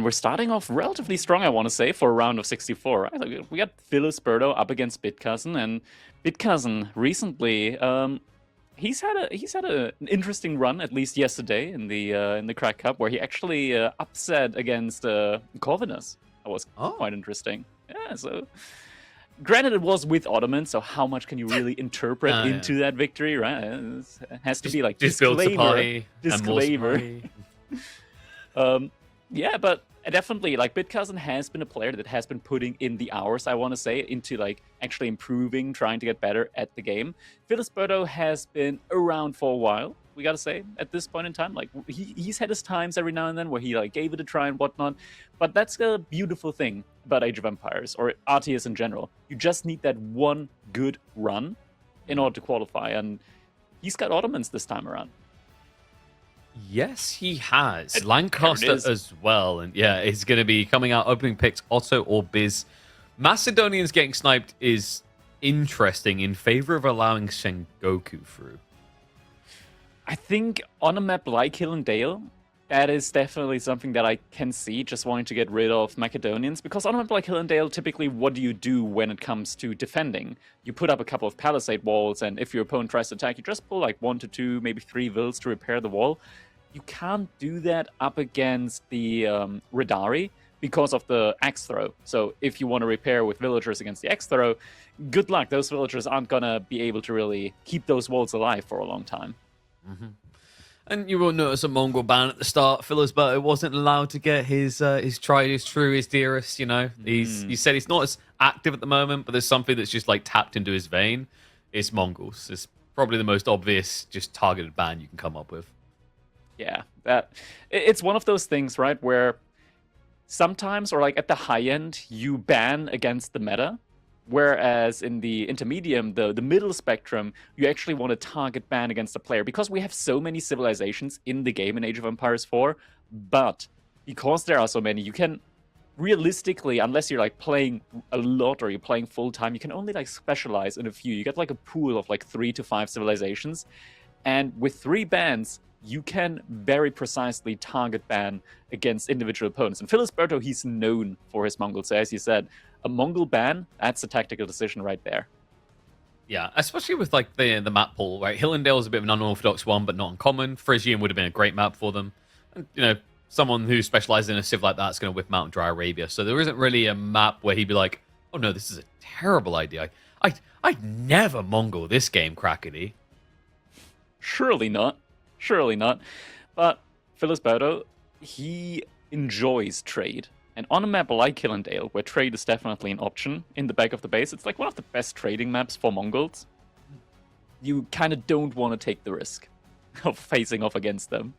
we're starting off relatively strong, I want to say, for a round of 64. Right? Like, we got Filisberto up against Bitcousin, and Bitcousin recently, he's had an interesting run, at least yesterday in the Crack Cup, where he actually upset against Corvinus. That was Oh. quite interesting. Yeah, so granted, it was with Ottoman, so how much can you really interpret into that victory, right? It has to be like Just build Sapai and more disclaimer. Sapai. Yeah, but definitely, like, Bitcousin has been a player that has been putting in the hours, I want to say, into like actually improving, trying to get better at the game. Filisberto has been around for a while, we gotta say, at this point in time. Like, he's had his times every now and then where he like gave it a try and whatnot. But that's a beautiful thing about Age of Empires or RTS in general. You just need that one good run in order to qualify, and he's got Ottomans this time around. Yes, he has. And Lancaster there it is. as well. And yeah, he's going to be coming out opening picks Otto or Biz. Macedonians getting sniped is interesting in favor of allowing Sengoku through. I think on a map like Hill and Dale, that is definitely something that I can see, just wanting to get rid of Macedonians. Because on a map like Hill and Dale, typically, what do you do when it comes to defending? You put up a couple of palisade walls, and if your opponent tries to attack, you just pull like 1 to 2, maybe 3 vills to repair the wall. You can't do that up against the Radari because of the axe throw. So if you want to repair with villagers against the axe throw, good luck. Those villagers aren't going to be able to really keep those walls alive for a long time. Mm-hmm. And you will notice a Mongol ban at the start. Filisberto wasn't allowed to get his tried, his true, his dearest. You know, he said he's not as active at the moment, but there's something that's just like tapped into his vein. It's Mongols. It's probably the most obvious, just targeted ban you can come up with. Yeah, it's one of those things, right, where sometimes, or like at the high end, you ban against the meta, whereas in the intermedium, the middle spectrum, you actually want to target ban against a player, because we have so many civilizations in the game in Age of Empires 4, but because there are so many, you can realistically, unless you're like playing a lot or you're playing full time, you can only like specialize in a few. You get like a pool of like 3 to 5 civilizations, and with 3 bans, you can very precisely target ban against individual opponents. And Filisberto, he's known for his Mongols. So as you said, a Mongol ban, that's a tactical decision right there. Yeah, especially with like the map pool, right? Hillendale is a bit of an unorthodox one, but not uncommon. Frisian would have been a great map for them. And, you know, someone who specializes in a civ like that is going to whip out Dry Arabia. So there isn't really a map where he'd be like, oh no, this is a terrible idea. I'd never Mongol this game, Crackety. Surely not. Surely not. But Filisberto, he enjoys trade. And on a map like Hillendale, where trade is definitely an option in the back of the base, it's like one of the best trading maps for Mongols. You kind of don't want to take the risk of facing off against them.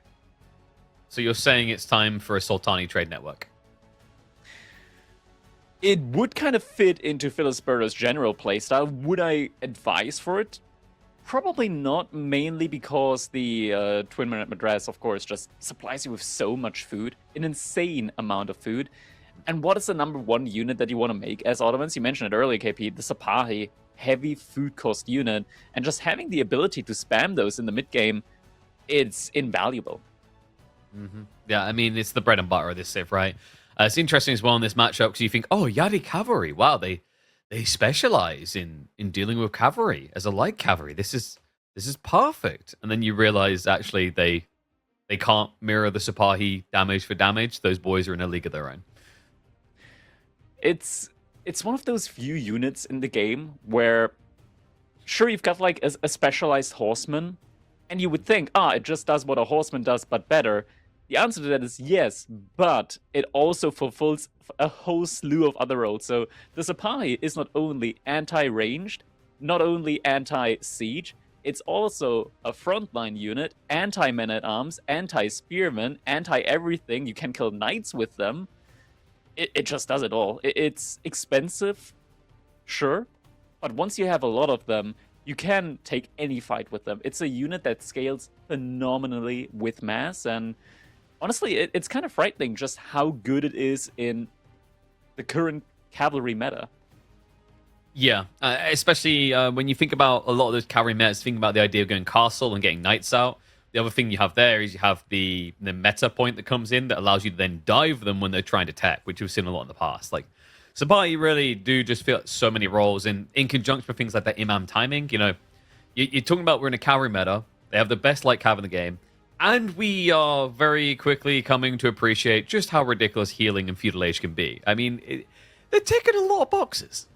So you're saying it's time for a Sultani trade network? It would kind of fit into Filisberto's general playstyle. Would I advise for it? Probably not, mainly because the Twin Madras, of course, just supplies you with so much food, an insane amount of food. And what is the number one unit that you want to make as Ottomans? You mentioned it earlier, KP, the Sapahi, heavy food cost unit, and just having the ability to spam those in the mid game, it's invaluable. Mm-hmm. Yeah, I mean, it's the bread and butter of this civ, right? It's interesting as well in this matchup because you think, oh, Yadi cavalry, wow, they specialize in dealing with cavalry as a light cavalry. This is perfect. And then you realize actually they can't mirror the Sapahi damage for damage. Those boys are in a league of their own. It's one of those few units in the game where, sure, you've got like a specialized horseman, and you would think, it just does what a horseman does, but better. The answer to that is yes, but it also fulfills a whole slew of other roles. So the Sapahi is not only anti-ranged, not only anti-siege, it's also a frontline unit, anti-men-at-arms, anti-spearmen, anti-everything. You can kill knights with them. It just does it all. It's expensive, sure, but once you have a lot of them, you can take any fight with them. It's a unit that scales phenomenally with mass, and honestly, it's kind of frightening just how good it is in the current cavalry meta. Yeah, especially when you think about a lot of those cavalry metas, think about the idea of going castle and getting knights out. the other thing you have there is you have the meta point that comes in that allows you to then dive them when they're trying to tech, which we've seen a lot in the past. Like, Sabati really do just feel like so many roles in conjunction with things like that imam timing. You know, you're talking about we're in a cavalry meta. They have the best light cav in the game. And we are very quickly coming to appreciate just how ridiculous healing and feudal age can be. I mean, they're ticking a lot of boxes.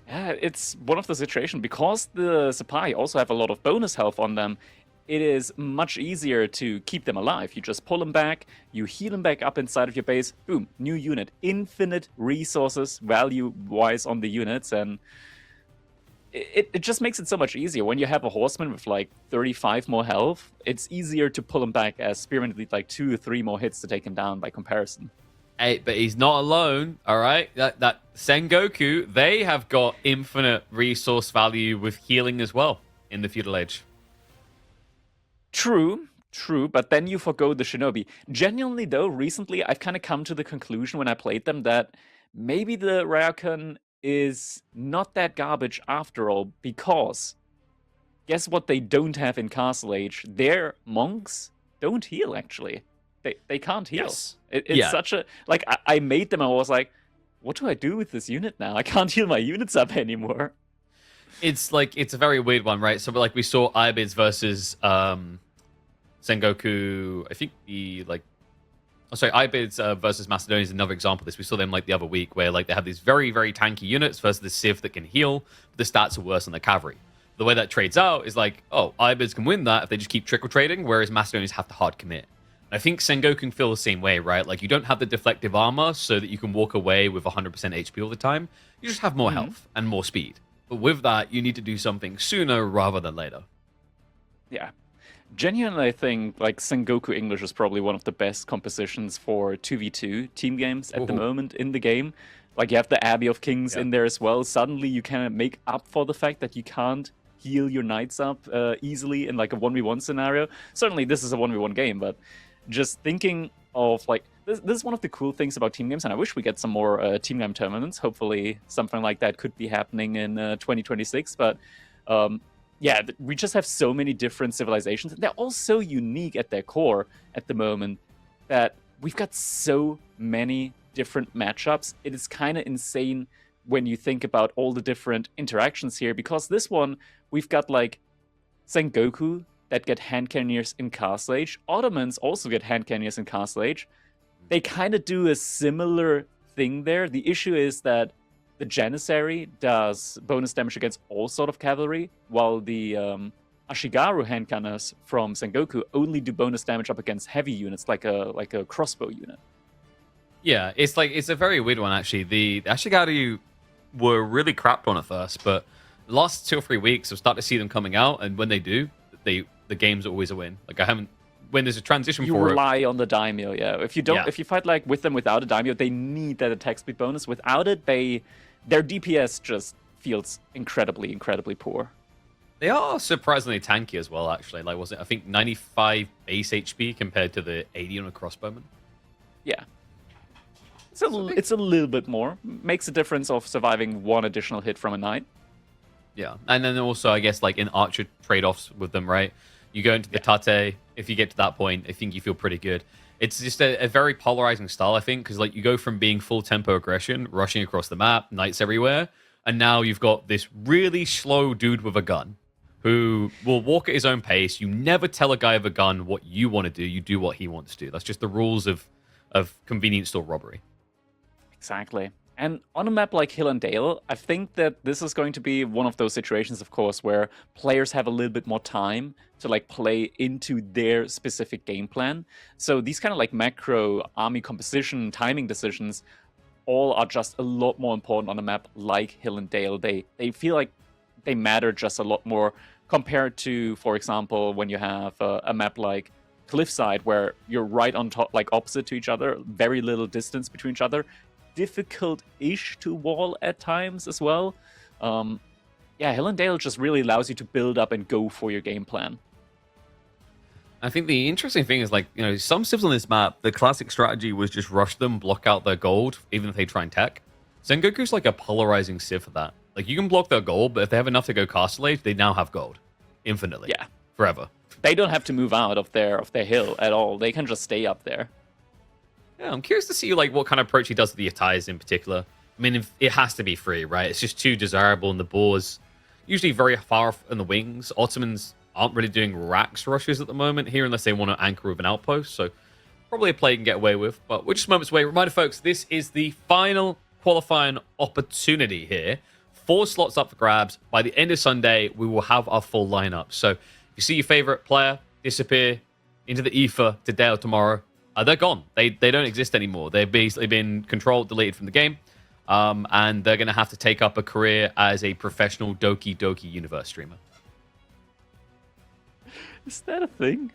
Yeah, it's one of the situations. Because the Sapai also have a lot of bonus health on them, it is much easier to keep them alive. You just pull them back, you heal them back up inside of your base, boom, new unit. Infinite resources value-wise on the units, and it just makes it so much easier. When you have a horseman with like 35 more health, it's easier to pull him back as Spearman need like 2 or 3 more hits to take him down by comparison. Hey, but he's not alone, all right? That Sengoku, they have got infinite resource value with healing as well in the feudal age. True, but then you forgo the shinobi. Genuinely though, recently I've kind of come to the conclusion when I played them that maybe the Ryokan is not that garbage after all, because guess what they don't have in Castle Age? Their monks don't heal, actually. They can't heal. Yes. It's such a... Like, I made them and I was like, what do I do with this unit now? I can't heal my units up anymore. It's like, it's a very weird one, right? So like we saw Ibids versus Sengoku, I think Ibids versus Macedonia is another example of this. We saw them like the other week where like they have these very, very tanky units versus the Civ that can heal, but the stats are worse than the cavalry. The way that trades out is like, oh, Ibids can win that if they just keep trickle trading, whereas Macedonians have to hard commit. I think Sengoku can feel the same way, right? Like, you don't have the deflective armor so that you can walk away with 100% HP all the time. You just have more health and more speed. But with that, you need to do something sooner rather than later. Yeah. Genuinely, I think, like, Sengoku English is probably one of the best compositions for 2v2 team games at the moment in the game. Like, you have the Abbey of Kings in there as well. Suddenly, you can make up for the fact that you can't heal your knights up easily in, like, a 1v1 scenario. Certainly, this is a 1v1 game, but... just thinking of, like, this is one of the cool things about team games, and I wish we get some more team game tournaments. Hopefully something like that could be happening in 2026, but yeah, we just have so many different civilizations, and they're all so unique at their core at the moment that we've got so many different matchups. It is kind of insane when you think about all the different interactions here, because this one, we've got, like, Sengoku that get hand cannoneers in Castle Age. Ottomans also get hand cannoneers in Castle Age. They kind of do a similar thing there. The issue is that the Janissary does bonus damage against all sort of cavalry, while the Ashigaru hand cannons from Sengoku only do bonus damage up against heavy units, like a crossbow unit. Yeah, it's a very weird one, actually. The Ashigaru were really crapped on at first, but the last 2 or 3 weeks I've started to see them coming out, and when they do, the game's always a win. Like, when there's a transition you rely on the daimyo, yeah. If you fight like with them without a daimyo, they need that attack speed bonus. Without it, their DPS just feels incredibly poor. They are surprisingly tanky as well, actually. Like, I think 95 base HP compared to the 80 on a crossbowman. Yeah. It's a little bit more. Makes a difference of surviving 1 additional hit from a knight. Yeah, and then also, I guess, like, in archer trade-offs with them, right? You go into the tate, if you get to that point, I think you feel pretty good. It's just a very polarizing style, I think, because, like, you go from being full tempo aggression, rushing across the map, knights everywhere, and now you've got this really slow dude with a gun who will walk at his own pace. You never tell a guy with a gun what you want to do. You do what he wants to do. That's just the rules of convenience store robbery. Exactly. And on a map like Hill and Dale, I think that this is going to be one of those situations, of course, where players have a little bit more time to, like, play into their specific game plan. So these kind of, like, macro army composition, timing decisions, all are just a lot more important on a map like Hill and Dale. They feel like they matter just a lot more compared to, for example, when you have a map like Cliffside, where you're right on top, like, opposite to each other, very little distance between each other. Difficult-ish to wall at times as well. Yeah, Hill and Dale just really allows you to build up and go for your game plan. I think the interesting thing is, like, you know, some civs on this map, the classic strategy was just rush them, block out their gold, even if they try and tech. Sengoku's like a polarizing civ for that. Like, you can block their gold, but if they have enough to go Castle Age, they now have gold. Infinitely. Yeah. forever. They don't have to move out of their hill at all. They can just stay up there. Yeah, I'm curious to see like what kind of approach he does with the Yatais in particular. I mean, if it has to be free, right? It's just too desirable, and the boars usually very far off in the wings. Ottomans aren't really doing Rax rushes at the moment here unless they want to anchor with an outpost. So probably a play you can get away with. But we're just moments away. Reminder, folks, this is the final qualifying opportunity here. 4 slots up for grabs. By the end of Sunday, we will have our full lineup. So if you see your favorite player disappear into the ether today or tomorrow, they're gone. They don't exist anymore. They've basically been controlled, deleted from the game. And they're going to have to take up a career as a professional Doki Doki Universe streamer. Is that a thing?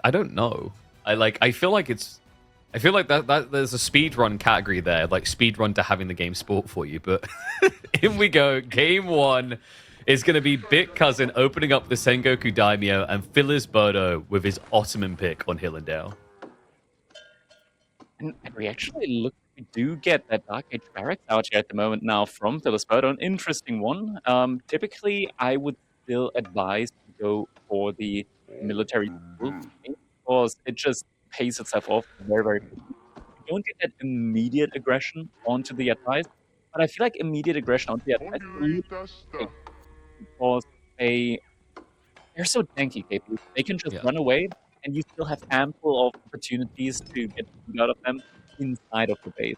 I don't know. I feel like that there's a speedrun category there, like speedrun to having the game sport for you. But in we go. Game 1 is going to be Bitcousin opening up the Sengoku Daimyo and Filisberto with his Ottoman pick on Hill and Dale. And we actually we do get that Dark Age barracks out here at the moment now from Filisberto. An interesting one. Typically, I would still advise to go for the military tool because it just pays itself off very, very quickly. You don't get that immediate aggression onto the Yatais, but I feel like immediate aggression onto the Yatais is a little bit because they're so tanky, KP. They can just run away, and you still have ample of opportunities to get food out of them inside of the base.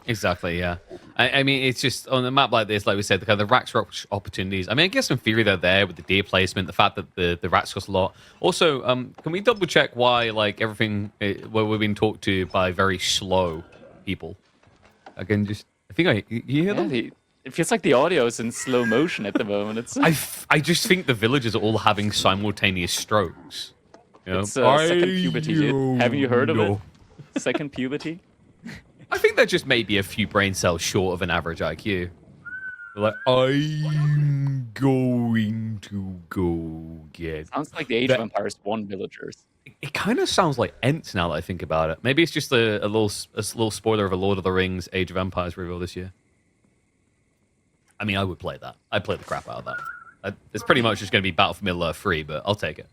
Exactly, yeah. I mean, it's just on a map like this, like we said, the kind of the Rax opportunities. I mean, I guess in theory they're there with the deer placement, the fact that the Rax cost a lot. Also, can we double check why like everything where we've been talked to by very slow people? Again, just I think you hear them. It feels like the audio is in slow motion at the moment. It's I just think the villagers are all having simultaneous strokes. You know? It's second puberty. Haven't you heard of it? Second puberty. I think they're just maybe a few brain cells short of an average IQ. They're like, I'm going to go get... Sounds like the Age of Empires 1 villagers. It kind of sounds like Ents now that I think about it. Maybe it's just a little spoiler of a Lord of the Rings Age of Empires reveal this year. I mean, I would play that. I'd play the crap out of that. It's pretty much just going to be Battle for Middle-earth free, but I'll take it.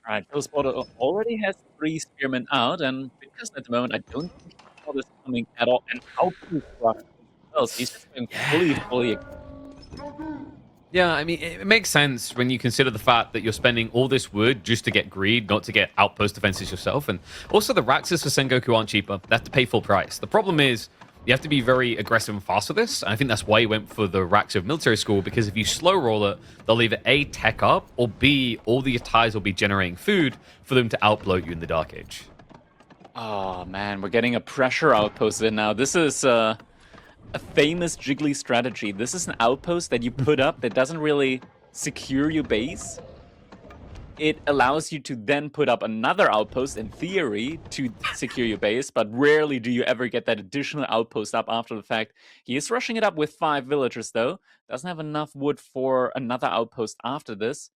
Alright, Filisberto already has 3 spearmen out, and because at the moment I don't think he saw this coming at all, and outpost rush else. He's just going fully. Yeah, I mean, it makes sense when you consider the fact that you're spending all this wood just to get greed, not to get outpost defenses yourself. And also the Raxes for Sengoku aren't cheaper. They have to pay full price. The problem is you have to be very aggressive and fast with this. And I think that's why he went for the Rax of military school, because if you slow roll it, they'll either A, tech up, or B, all the Yatais will be generating food for them to outbloat you in the Dark Age. Oh man, we're getting a pressure outpost in now. This is a famous Jiggly strategy. This is an outpost that you put up that doesn't really secure your base. It allows you to then put up another outpost, in theory, to secure your base, but rarely do you ever get that additional outpost up after the fact. He is rushing it up with 5 villagers, though. Doesn't have enough wood for another outpost after this.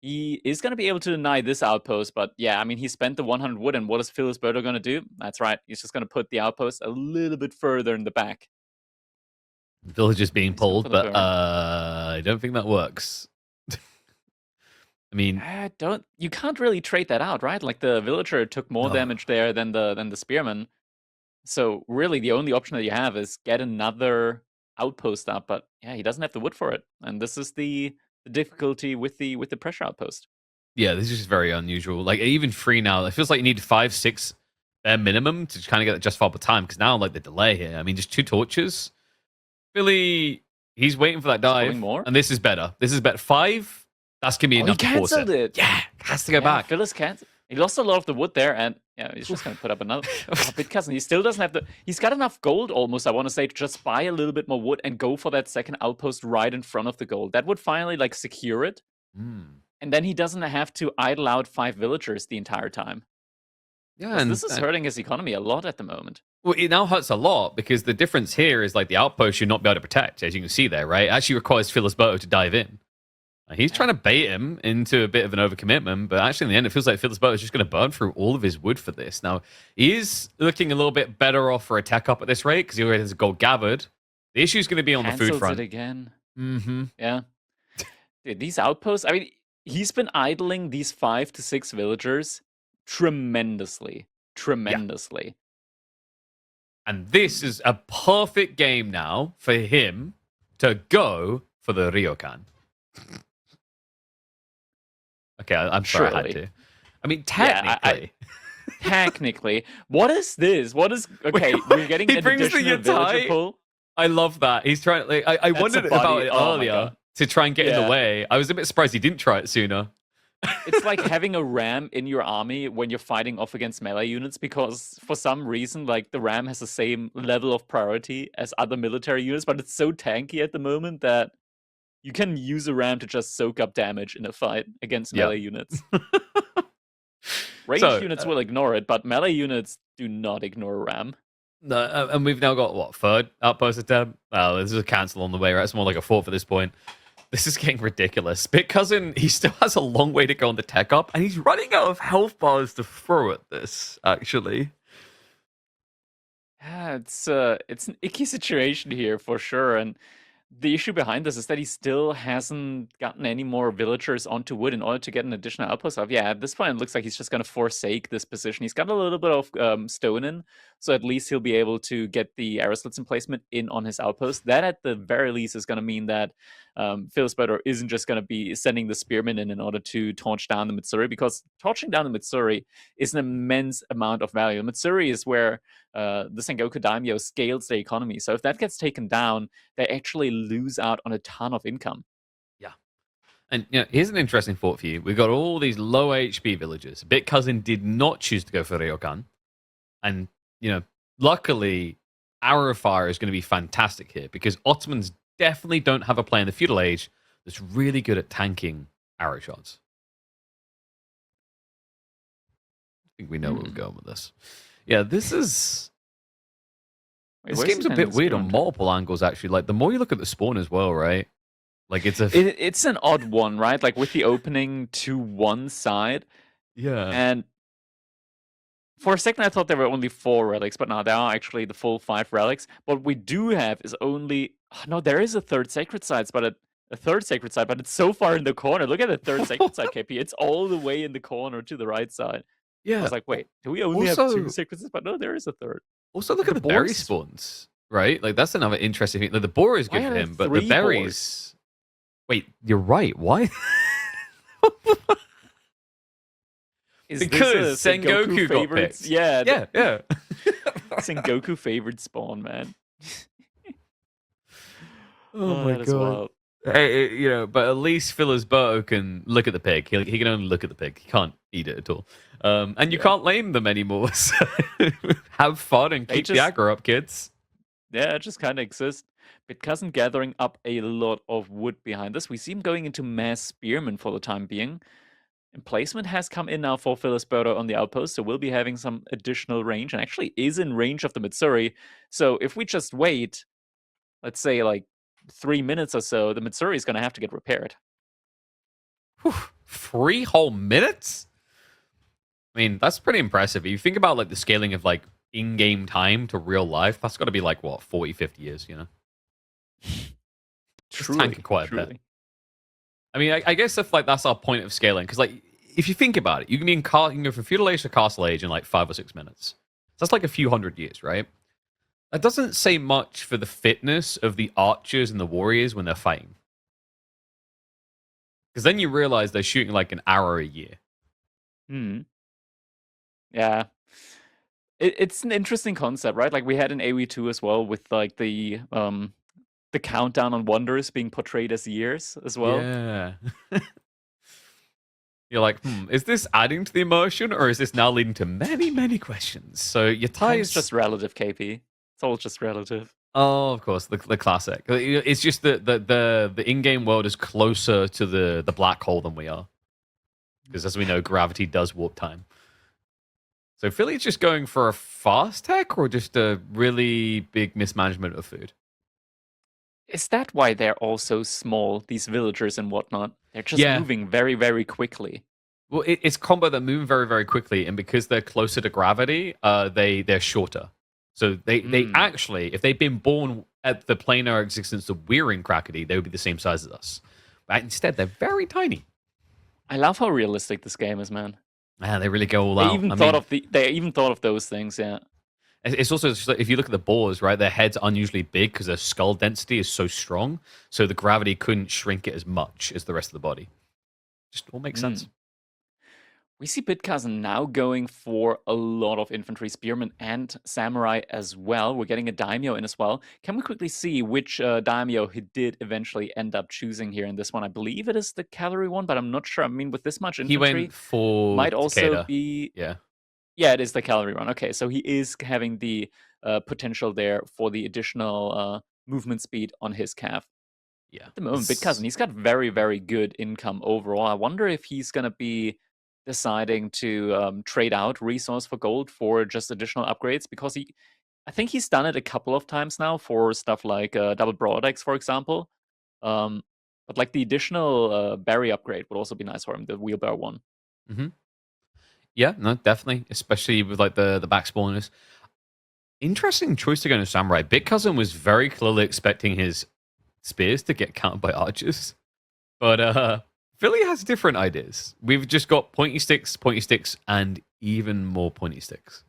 He is going to be able to deny this outpost, but yeah, I mean, he spent the 100 wood, and what is Filisberto going to do? That's right, he's just going to put the outpost a little bit further in the back. Villagers being pulled, but I don't think that works. I mean, you can't really trade that out, right? Like the villager took more damage there than the spearman. So really the only option that you have is get another outpost up, but yeah, he doesn't have the wood for it. And this is the difficulty with the pressure outpost. Yeah, this is just very unusual. Like even 3 now, it feels like you need 5, 6 bare minimum to kind of get that justifiable time, because now like the delay here. I mean, just 2 torches. Billy, he's waiting for that dive. More? And this is better. This is better. 5. That's gonna be enough to force it. Yeah, has to go back. Phyllis can't. He lost a lot of the wood there, and yeah, he's just gonna put up another. Bitcousin, he still doesn't have the. He's got enough gold almost, I want to say, to just buy a little bit more wood and go for that second outpost right in front of the gold. That would finally like secure it, and then he doesn't have to idle out 5 villagers the entire time. Yeah, and this is hurting his economy a lot at the moment. Well, it now hurts a lot because the difference here is like the outpost should not be able to protect, as you can see there, right? It actually requires Filisberto to dive in. He's trying to bait him into a bit of an overcommitment, but actually in the end, it feels like Filisberto is just going to burn through all of his wood for this. Now, he is looking a little bit better off for a tech up at this rate because he already has gold gathered. The issue is going to be on the food front. It again. Mm-hmm. Yeah. Dude, these outposts, I mean, he's been idling these 5 to 6 villagers tremendously. Yeah. Tremendously. And this is a perfect game now for him to go for the Ryokan. Okay, I'm sorry, I had Surely. to. I mean, Yeah, technically. technically. What is this? What is... Okay, Wait, we're getting he an brings the additional villager Yatai. pool. I love that. He's trying. Like, I That's a wondered about body. it Oh my earlier god. to try and get in the Yeah. way. I was a bit surprised he didn't try it sooner. It's like having a ram in your army when you're fighting off against melee units, because for some reason, like, the ram has the same level of priority as other military units, but it's so tanky at the moment that you can use a ram to just soak up damage in a fight against Yeah. melee units. Ranged So, units will ignore it, but melee units do not ignore a ram. No, and we've now got what, third outpost attempt? Oh, this is a cancel on the way, right? It's more like a fourth at this point. This is getting ridiculous. Bitcousin, he still has a long way to go on the tech up, and he's running out of health bars to throw at this, actually. Yeah, it's an icky situation here for sure, and the issue behind this is that he still hasn't gotten any more villagers onto wood in order to get an additional outpost off. Yeah, at this point, it looks like he's just going to forsake this position. He's got a little bit of stone in, so at least he'll be able to get the arrow slits emplacement in on his outpost. That, at the very least, is going to mean that Filisberto isn't just going to be sending the spearmen in order to torch down the Mitsuri, because torching down the Mitsuri is an immense amount of value. The Mitsuri is where the Sengoku Daimyo scales their economy. So if that gets taken down, they actually lose out on a ton of income. Yeah. And here's an interesting thought for you. We've got all these low HP villagers. Bitcousin did not choose to go for Ryokan. And, luckily, Arrow Fire is going to be fantastic here, because Ottomans definitely don't have a player in the feudal age that's really good at tanking arrow shots. I think we know where we're going with this. Yeah, this is... Wait, this game's a bit weird on multiple angles, actually. Like, the more you look at the spawn as well, right? Like, it's it's an odd one, right? Like, with the opening to one side. Yeah. And for a second, I thought there were only 4 relics, but now there are actually the full 5 relics. What we do have is only... No, there is a third sacred site, but a third sacred site, but it's so far in the corner. Look at the third sacred site, KP. It's all the way in the corner to the right side. Yeah. I was like, wait, do we only have 2 sacred sites? But no, there is a third. Also, look at the berry spawns, right? Like, that's another interesting thing. Like, the boar is good for him, but the berries... Wait, you're right. Why? Because Sengoku got picked. Yeah. Sengoku favored spawn, man. Oh my god. Hey, but at least Filisberto can look at the pig. He can only look at the pig. He can't eat it at all. And you can't lame them anymore. So have fun and keep the aggro up, kids. Yeah, it just kind of exists. Bitcousin gathering up a lot of wood behind this. We see him going into mass spearmen for the time being. Emplacement has come in now for Filisberto on the outpost, so we'll be having some additional range, and actually is in range of the Mitsuri. So if we just wait, let's say like 3 minutes or so, the Mitsuri is going to have to get repaired. Whew, 3 whole minutes? I mean, that's pretty impressive. If you think about like the scaling of like in-game time to real life, that's got to be like, what, 40, 50 years, Truly, quite a bit. I mean, I guess if like that's our point of scaling, because like if you think about it, you can go from feudal age to castle age in like 5 or 6 minutes. So that's like a few hundred years, right? That doesn't say much for the fitness of the archers and the warriors when they're fighting, because then you realize they're shooting like an arrow a year. Yeah. It's an interesting concept, right? Like, we had in AoE2 as well, with like the countdown on wonders being portrayed as years as well. Yeah. You're like, is this adding to the immersion, or is this now leading to many, many questions? So your tie is just relative, KP. It's all just relative. Oh, of course, the classic. It's just the in-game world is closer to the black hole than we are, because as we know, gravity does warp time. So Philly's just going for a fast tech, or just a really big mismanagement of food? Is that why they're all so small, these villagers and whatnot? They're just moving very, very quickly. Well, it's combo that move very, very quickly, and because they're closer to gravity, they're shorter. So they actually, if they'd been born at the planar existence of we're in Krakody, they would be the same size as us. But instead, they're very tiny. I love how realistic this game is, man. Man, they really go all They out. even I thought mean, of they even thought of those things, yeah. it's also just like, if you look at the boars, right? Their heads are unusually big because their skull density is so strong, so the gravity couldn't shrink it as much as the rest of the body. Just all makes sense. We see Bitcousin now going for a lot of infantry, spearmen, and samurai as well. We're getting a daimyo in as well. Can we quickly see which daimyo he did eventually end up choosing here in this one? I believe it is the cavalry one, but I'm not sure. I mean, with this much He infantry, went for might also Takeda. be... Yeah. Yeah, it is the cavalry one. Okay, so he is having the potential there for the additional movement speed on his cav. Yeah. At the moment, Bitcousin, he's got very, very good income overall. I wonder if he's going to be deciding to trade out resource for gold for just additional upgrades, because I think he's done it a couple of times now for stuff like double broadaxe, for example. But like the additional berry upgrade would also be nice for him, the wheelbarrow one. Mm-hmm. Yeah, no, definitely, especially with like the back spawners. Interesting choice to go into samurai. Bitcousin was very clearly expecting his spears to get countered by archers, but Philly has different ideas. We've just got pointy sticks, and even more pointy sticks.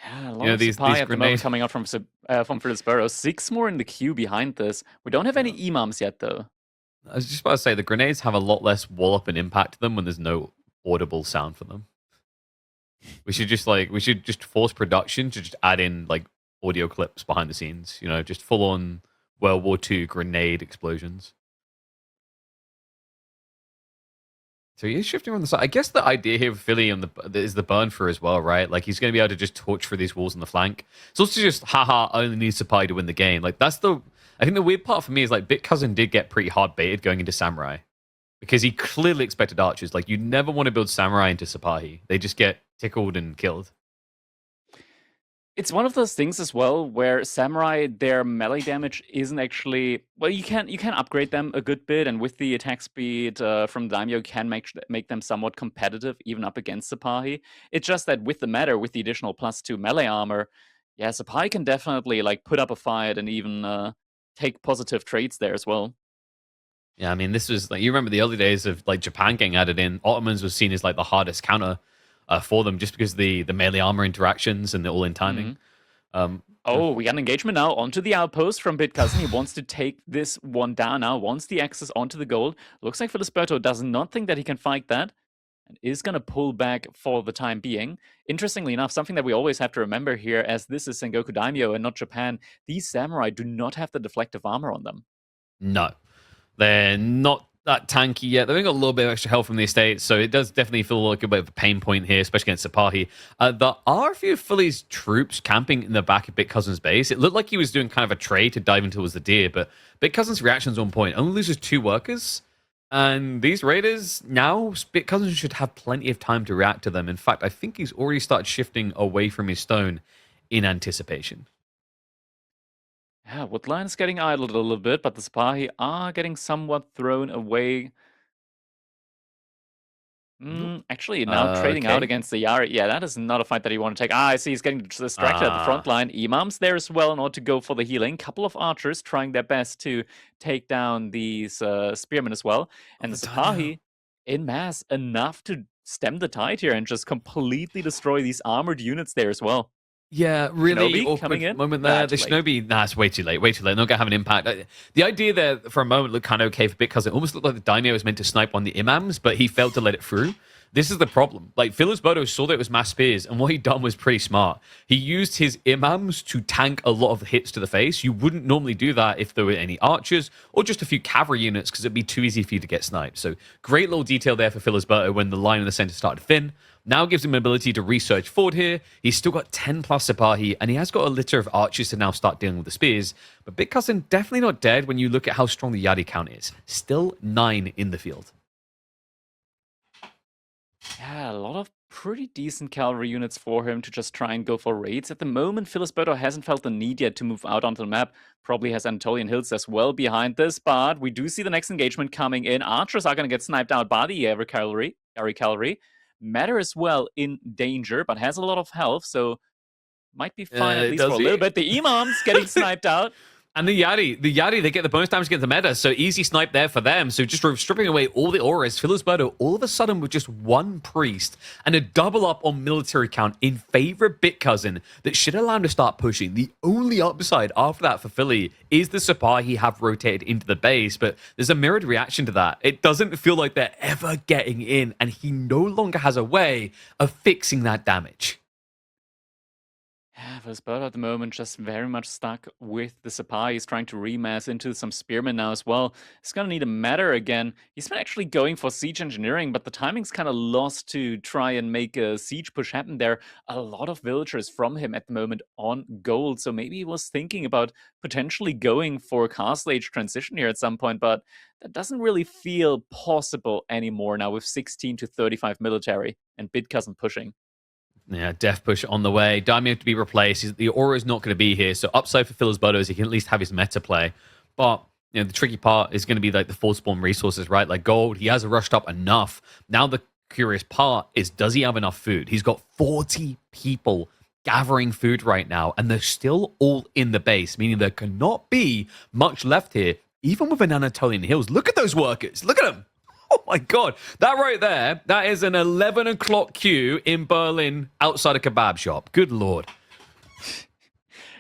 Yeah, a lot of supply at the moment coming out from Filisberto. 6 more in the queue behind this. We don't have any imams yet, though. I was just about to say the grenades have a lot less wallop and impact to them when there's no audible sound for them. We should just force production to just add in like audio clips behind the scenes. You know, just full on World War II grenade explosions. So he is shifting on the side. I guess the idea here with Philly is the burn through as well, right? Like he's going to be able to just torch through these walls on the flank. It's also just haha only needs Sapai to win the game. Like I think the weird part for me is like Bitcousin did get pretty hard baited going into Samurai because he clearly expected archers. Like you never want to build Samurai into Sapahi. They just get tickled and killed. It's one of those things as well where samurai, their melee damage isn't actually... Well, you can upgrade them a good bit, and with the attack speed from daimyo, you can make them somewhat competitive, even up against Sapahi. It's just that with the meta, with the additional +2 melee armor, yeah, Sapahi can definitely like put up a fight and even take positive traits there as well. Yeah, I mean, this was like, you remember the early days of like Japan getting added in. Ottomans was seen as like the hardest counter for them just because the melee armor interactions and the all in timing. Oh, we got an engagement now onto the outpost from Bitcousin. He wants to take this one down now, wants the access onto the gold. Looks like Filisberto does not think that he can fight that and is going to pull back for the time being. Interestingly enough, something that we always have to remember here, as this is Sengoku Daimyo and not Japan, these samurai do not have the deflective armor on them. No, they're not that tanky yet. They've got a little bit of extra help from the estates, so it does definitely feel like a bit of a pain point here, especially against Sapahi. There are a few of Philly's troops camping in the back of Bitcousin's base. It looked like he was doing kind of a trade to dive into towards the deer, but Bitcousin's reaction's on point. Only loses 2 workers, and these raiders, now Bitcousin should have plenty of time to react to them. In fact, I think he's already started shifting away from his stone in anticipation. Yeah, Woodline is getting idled a little bit, but the Sapahi are getting somewhat thrown away. Actually, now trading out against the Yari. Yeah, that is not a fight that you want to take. I see he's getting distracted at the front line. Imam's there as well in order to go for the healing. Couple of archers trying their best to take down these spearmen as well. And the Sapahi, in mass, enough to stem the tide here and just completely destroy these armored units there as well. Yeah, really Shinobi coming in. Moment there. The Shinobi, it's way too late. Way too late. Not gonna have an impact. The idea there for a moment looked kind of okay for Bit because it almost looked like the daimyo was meant to snipe on the imams, but he failed to let it through. This is the problem. Like Filisberto saw that it was mass spears, and what he done was pretty smart. He used his imams to tank a lot of hits to the face. You wouldn't normally do that if there were any archers or just a few cavalry units, because it'd be too easy for you to get sniped. So great little detail there for Filisberto when the line in the center started thin. Now gives him an ability to research forward here. He's still got 10 plus Sapahi, and he has got a litter of archers to now start dealing with the spears. But Bitcousin definitely not dead when you look at how strong the Yadi count is. Still 9 in the field. Yeah, a lot of pretty decent cavalry units for him to just try and go for raids. At the moment, Filisberto hasn't felt the need yet to move out onto the map. Probably has Anatolian Hills as well behind this, but we do see the next engagement coming in. Archers are going to get sniped out by the Yari cavalry. Matter as well in danger, but has a lot of health, so might be fine, at least Does for a little he? bit. The Imam's getting sniped out. And the Yari, they get the bonus damage against the meta, so easy snipe there for them. So just stripping away all the auras, Filisberto all of a sudden with just one priest and a double up on military count in favor of Bitcousin that should allow him to start pushing. The only upside after that for Philly is the supply he have rotated into the base, but there's a mirrored reaction to that. It doesn't feel like they're ever getting in, and he no longer has a way of fixing that damage. Yeah, Filisberto at the moment just very much stuck with the supply. He's trying to remass into some spearmen now as well. He's going to need a matter again. He's been actually going for siege engineering, but the timing's kind of lost to try and make a siege push happen there. A lot of villagers from him at the moment on gold, so maybe he was thinking about potentially going for a castle age transition here at some point, but that doesn't really feel possible anymore now with 16 to 35 military and Bitcousin pushing. Yeah, death push on the way. Daimyo to be replaced. The aura is not going to be here. So upside for Filisberto is he can at least have his meta play. But the tricky part is going to be like the full spawn resources, right? Like gold, he has rushed up enough. Now the curious part is, does he have enough food? He's got 40 people gathering food right now, and they're still all in the base, meaning there cannot be much left here, even with an Anatolian Hills. Look at those workers. Look at them. Oh my God. That right there, that is an 11 o'clock queue in Berlin outside a kebab shop. Good Lord.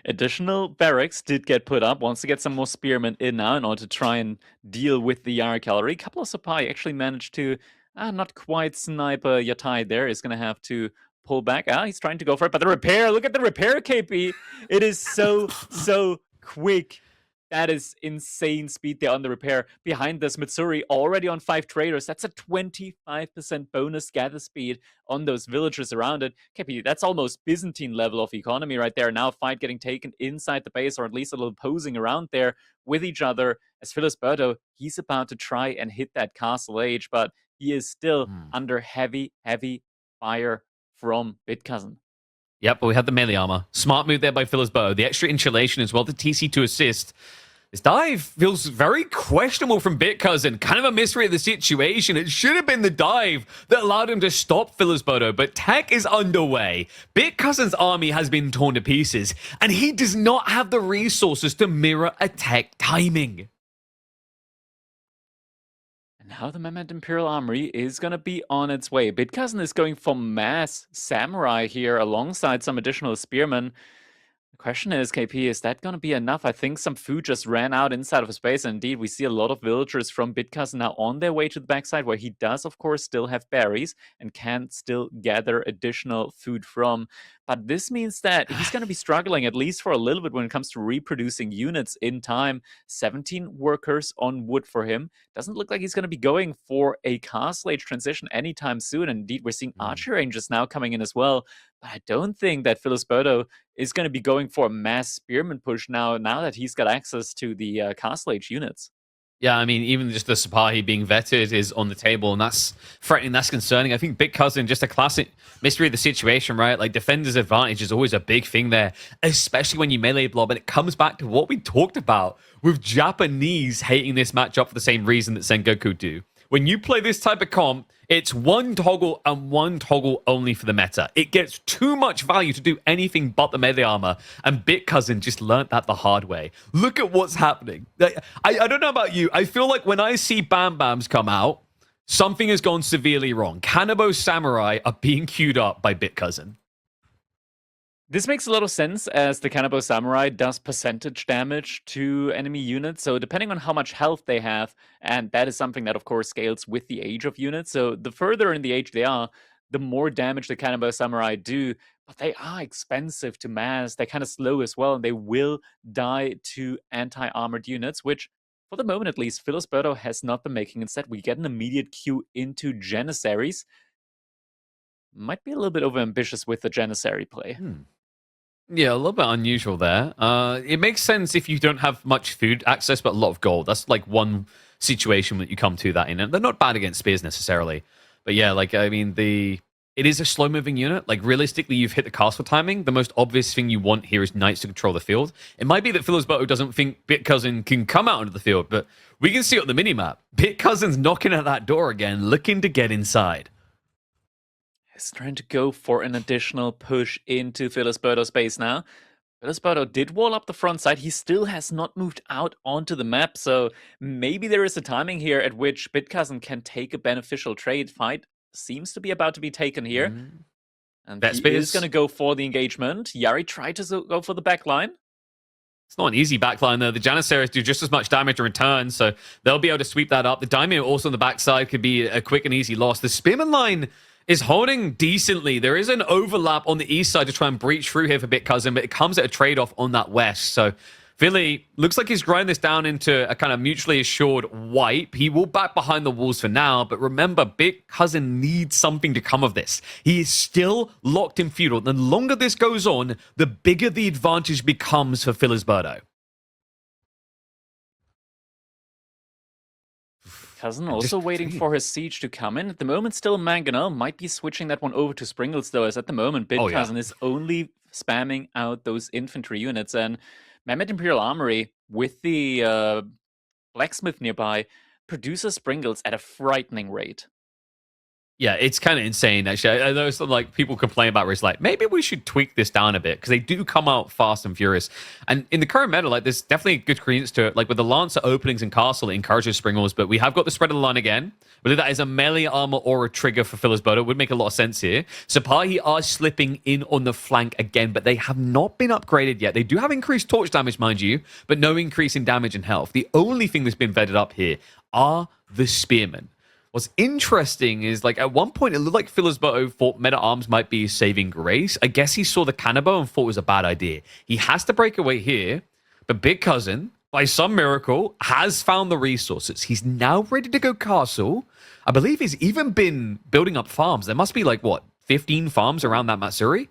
Additional barracks did get put up. Wants to get some more spearmen in now in order to try and deal with the Yara cavalry. A couple of supply actually managed to not quite sniper Yatai there. Is going to have to pull back. He's trying to go for it. But the repair, look at the repair KP. It is so quick. That is insane speed there on the repair. Behind this, Mitsuri already on 5 traders. That's a 25% bonus gather speed on those villagers around it. KP, that's almost Byzantine level of economy right there. Now a fight getting taken inside the base, or at least a little posing around there with each other. As Filisberto, he's about to try and hit that castle age, but he is still under heavy fire from Bitcousin. Yep, but we had the melee armor. Smart move there by Filisberto. The extra insulation as well, the TC to assist. This dive feels very questionable from Bitcousin. Kind of a mystery of the situation. It should have been the dive that allowed him to stop Filisberto, but tech is underway. Bitcousin's army has been torn to pieces, and he does not have the resources to mirror a tech timing. Now the Mehmed Imperial Armory is going to be on its way. Bitcousin is going for mass samurai here alongside some additional spearmen. The question is, KP, is that going to be enough? I think some food just ran out inside of his base. And indeed, we see a lot of villagers from Bitcousin now on their way to the backside, where he does, of course, still have berries and can still gather additional food from. But this means that he's going to be struggling, at least for a little bit, when it comes to reproducing units in time. 17 workers on wood for him. Doesn't look like he's going to be going for a castle age transition anytime soon. And indeed, we're seeing archer ranges now coming in as well. But I don't think that Filisberto is going to be going for a mass spearman push now that he's got access to the castle age units. Yeah, I mean, even just the Sapahi being vetted is on the table, and that's threatening, that's concerning. I think Bitcousin, just a classic mystery of the situation, right? Like, defender's advantage is always a big thing there, especially when you melee blob, and it comes back to what we talked about with Japanese hating this matchup for the same reason that Sengoku do. When you play this type of comp, it's one toggle and one toggle only for the meta. It gets too much value to do anything but the melee armor, and Bitcousin just learnt that the hard way. Look at what's happening. I don't know about you. I feel like when I see Bam Bams come out, something has gone severely wrong. Kanabo Samurai are being queued up by Bitcousin. This makes a lot of sense, as the Kanabo Samurai does percentage damage to enemy units. So depending on how much health they have, and that is something that, of course, scales with the age of units. So the further in the age they are, the more damage the Kanabo Samurai do. But they are expensive to mass. They're kind of slow as well, and they will die to anti-armored units, which, for the moment at least, Filisberto has not been making. Instead, we get an immediate queue into Janissaries. Might be a little bit overambitious with the Janissary play. Yeah, a little bit unusual there. It makes sense if you don't have much food access, but a lot of gold. That's like one situation that you come to that in. And they're not bad against spears necessarily. But yeah, like, I mean, it is a slow-moving unit. Like, realistically, you've hit the castle timing. The most obvious thing you want here is knights to control the field. It might be that Filisberto doesn't think Bitcousin can come out onto the field, but we can see it on the minimap. Bitcousin's knocking at that door again, looking to get inside. He's trying to go for an additional push into Filisberto's base now. Filisberto did wall up the front side. He still has not moved out onto the map, so maybe there is a timing here at which Bitcousin can take a beneficial trade. Fight seems to be about to be taken here, and Vet he is going Spears. to go for the engagement. Yari tried to go for the backline. It's not an easy backline, though. The Janissaries do just as much damage in return, so they'll be able to sweep that up. The Daimyo also on the backside could be a quick and easy loss. The Spearman line is holding decently. There is an overlap on the east side to try and breach through here for Bitcousin, but it comes at a trade-off on that west. So Philly looks like he's grinding this down into a kind of mutually assured wipe. He will back behind the walls for now, but remember, Bitcousin needs something to come of this. He is still locked in feudal. The longer this goes on, the bigger the advantage becomes for Filisberto. Cousin also waiting for his siege to come in. At the moment, still Mangonel might be switching that one over to Springles, though, as at the moment, Bitcousin is only spamming out those infantry units. And Mammoth Imperial Armory, with the blacksmith nearby, produces Springles at a frightening rate. Yeah, it's kind of insane, actually. I know some like people complain about where it's like, maybe we should tweak this down a bit because they do come out fast and furious. And in the current meta, like there's definitely good credence to it. Like with the Lancer openings in Castle, it encourages Springles, but we have got the spread of the line again. Whether that is a melee armor or a trigger for Filisberto would make a lot of sense here. Sapahi are slipping in on the flank again, but they have not been upgraded yet. They do have increased torch damage, mind you, but no increase in damage and health. The only thing that's been vetted up here are the Spearmen. What's interesting is, like, at one point, it looked like Filisberto thought Meta Arms might be saving grace. I guess he saw the Cannibal and thought it was a bad idea. He has to break away here, but Bitcousin, by some miracle, has found the resources. He's now ready to go castle. I believe he's even been building up farms. There must be, like, what, 15 farms around that Matsuri?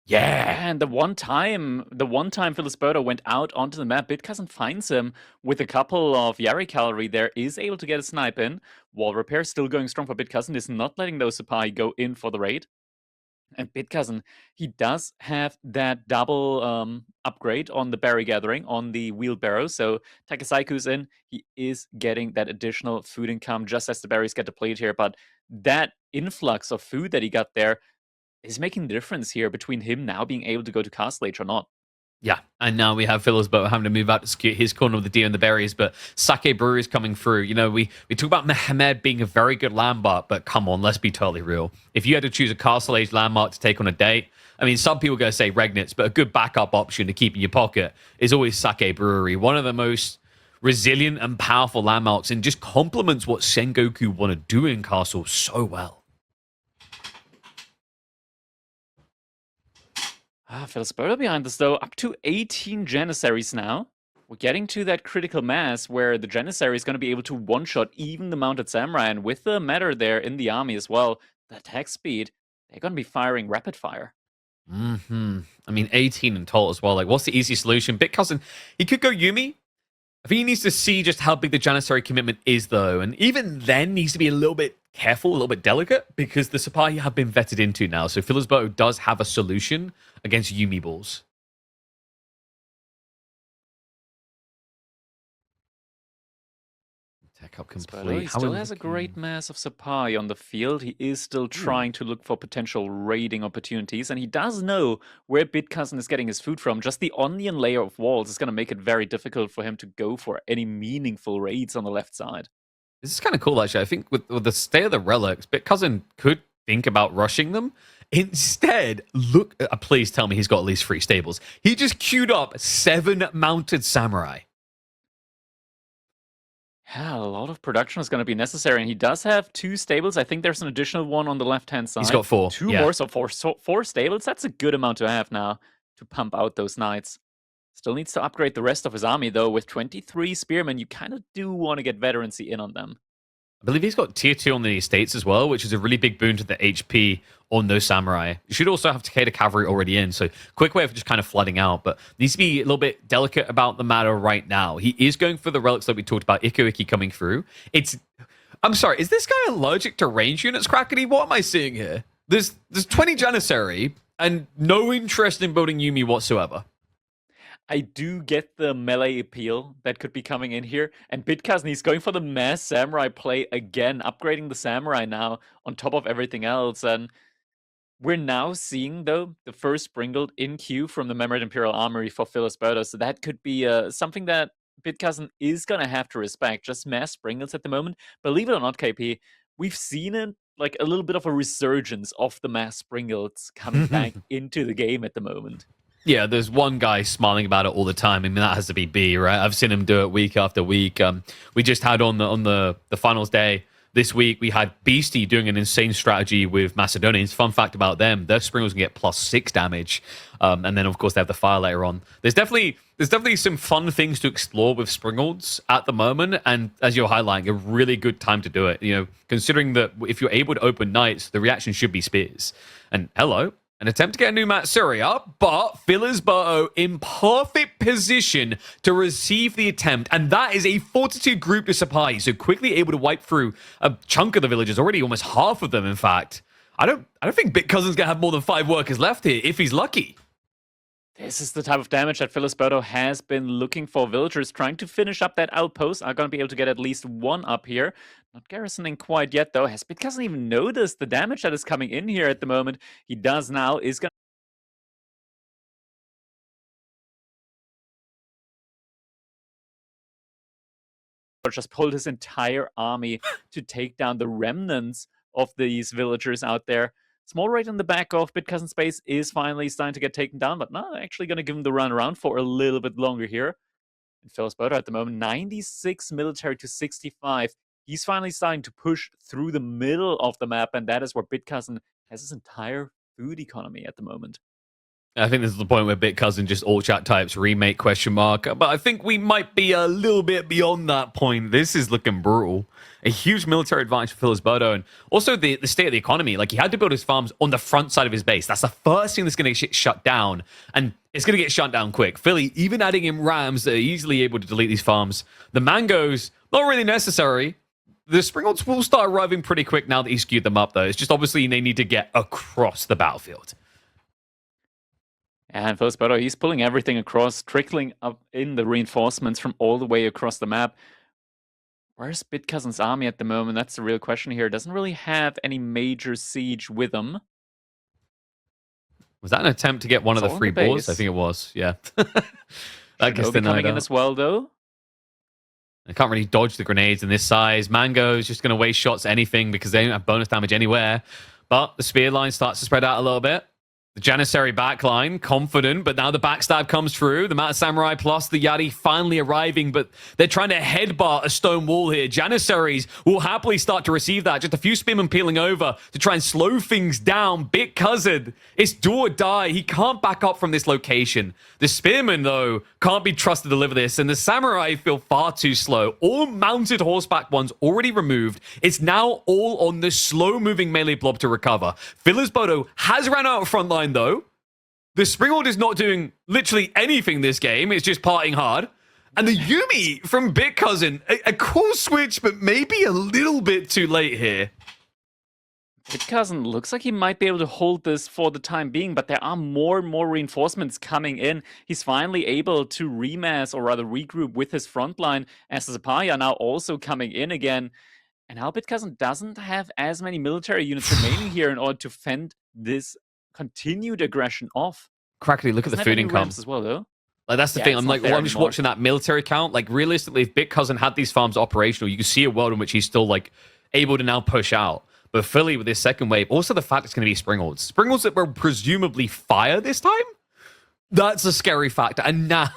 Yeah, and the one time Filisberto went out onto the map, Bitcousin finds him with a couple of Yari cavalry there, is able to get a snipe in. Wall repair still going strong for Bitcousin, is not letting those Sapai go in for the raid. And Bitcousin, he does have that double upgrade on the berry gathering, on the wheelbarrow. So Takasaiku's in, he is getting that additional food income just as the berries get depleted here. But that influx of food that he got there is making the difference here between him now being able to go to Castle Age or not. Yeah, and now we have Filisberto having to move out to secure his corner of the deer and the berries, but Sake Brewery is coming through. You know, we talk about Mehmed being a very good landmark, but come on, let's be totally real. If you had to choose a Castle Age landmark to take on a date, I mean, some people are going to say Regnitz, but a good backup option to keep in your pocket is always Sake Brewery, one of the most resilient and powerful landmarks, and just complements what Sengoku want to do in Castle so well. Filisberto behind us, though, up to 18 Janissaries now. We're getting to that critical mass where the Janissary is going to be able to one-shot even the Mounted Samurai, and with the Matter there in the army as well, the attack speed, they're going to be firing rapid fire. I mean, 18 in total as well. Like, what's the easy solution? Bitcousin, he could go Yumi. I think he needs to see just how big the Janissary commitment is, though. And even then, needs to be a little bit careful, a little bit delicate, because the Sapahi have been vetted into now. So Filisberto does have a solution against Yumi balls. Tech up complete. He still has a great mass of Sapai on the field. He is still trying to look for potential raiding opportunities, and he does know where Bitcousin is getting his food from. Just the onion layer of walls is going to make it very difficult for him to go for any meaningful raids on the left side. This is kind of cool, actually. I think with the state of the relics, Bitcousin could think about rushing them. Instead, look, please tell me he's got at least 3 stables. He just queued up 7 mounted samurai. Yeah, a lot of production is going to be necessary, and he does have 2 stables. I think there's an additional one on the left-hand side. He's got 4. 2 more, so 4 stables. That's a good amount to have now to pump out those knights. Still needs to upgrade the rest of his army, though. With 23 spearmen, you kind of do want to get veterancy in on them. I believe he's got tier 2 on the estates as well, which is a really big boon to the HP on those samurai. You should also have Takeda cavalry already in, so quick way of just kind of flooding out, but needs to be a little bit delicate about the matter right now. He is going for the relics that we talked about, Iko coming through. I'm sorry, is this guy allergic to range units, Crackety? What am I seeing here? There's 20 Janissary and no interest in building Yumi whatsoever. I do get the melee appeal that could be coming in here. And Bitcousin, he's going for the mass samurai play again, upgrading the samurai now on top of everything else. And We're now seeing, though, the first Springled in queue from the Memory Imperial Armory for Filisberto, so that could be something that Bitcousin is going to have to respect. Just mass Springles at the moment. Believe it or not, KP, we've seen it, like a little bit of a resurgence of the mass Springles coming back into the game at the moment. Yeah, there's one guy smiling about it all the time. I mean, that has to be B, right? I've seen him do it week after week. We just had on the finals day this week, we had Beastie doing an insane strategy with Macedonians. Fun fact about them, their Springles can get +6 damage. And then, of course, they have the fire later on. There's definitely some fun things to explore with Springles at the moment. And as you're highlighting, a really good time to do it. You know, considering that if you're able to open Knights, the reaction should be Spears. And hello, an attempt to get a new Matsuria, but Filisberto in perfect position to receive the attempt, and that is a Fortitude group to supply, so quickly able to wipe through a chunk of the villagers, already almost half of them, in fact. I don't think Bitcousin's gonna have more than 5 workers left here, if he's lucky. This is the type of damage that Filisberto has been looking for. Villagers trying to finish up that outpost are going to be able to get at least one up here. Not garrisoning quite yet, though. Has Bitcousin even noticed the damage that is coming in here at the moment? He does now. Is going to just pulled his entire army to take down the remnants of these villagers out there. Small right in the back of Bitcousin's base is finally starting to get taken down, but not actually going to give him the run around for a little bit longer here. And Filisberto at the moment, 96 military to 65. He's finally starting to push through the middle of the map, and that is where Bitcousin has his entire food economy at the moment. I think this is the point where Bitcousin just all chat types remake ? But I think we might be a little bit beyond that point. This is looking brutal. A huge military advantage for Filisberto, and also the state of the economy. Like, he had to build his farms on the front side of his base. That's the first thing that's going to get shut down, and it's going to get shut down quick. Philly, even adding in rams that are easily able to delete these farms. The mangoes, not really necessary. The Springles will start arriving pretty quick now that he's skewed them up, though. It's just obviously they need to get across the battlefield. And Filisberto, he's pulling everything across, trickling up in the reinforcements from all the way across the map. Where's Bitcousin's army at the moment? That's the real question here. Doesn't really have any major siege with him. Was that an attempt to get one of the free boars? I think it was, yeah. That gets coming in as well, though. I can't really dodge the grenades in this size. Mango is just going to waste shots at anything because they don't have bonus damage anywhere. But the spear line starts to spread out a little bit. The Janissary backline, confident, but now the backstab comes through. The Mata Samurai plus the Yari finally arriving, but they're trying to headbutt a stone wall here. Janissaries will happily start to receive that. Just a few spearmen peeling over to try and slow things down. Bitcousin, it's do or die. He can't back up from this location. The spearmen, though, can't be trusted to deliver this, and the Samurai feel far too slow. All mounted horseback ones already removed. It's now all on the slow-moving melee blob to recover. Filisberto has ran out of front line, though. The Springald is not doing literally anything this game. It's just partying hard. And the Yuumi from Bitcousin, a cool switch, but maybe a little bit too late here. Bitcousin looks like he might be able to hold this for the time being, but there are more and more reinforcements coming in. He's finally able to remass, or rather regroup with his front line, as the Zapaya now also coming in again. And now Bitcousin doesn't have as many military units remaining here in order to fend this continued aggression off. Crackly, look at the food income as well, though. Like, that's the thing. I'm like, well, I'm just watching that military count. Like, realistically, if Bitcousin had these farms operational, you can see a world in which he's still like able to now push out. But Philly with this second wave, also the fact it's going to be Springalds. Springalds that will presumably fire this time? That's a scary factor. And now,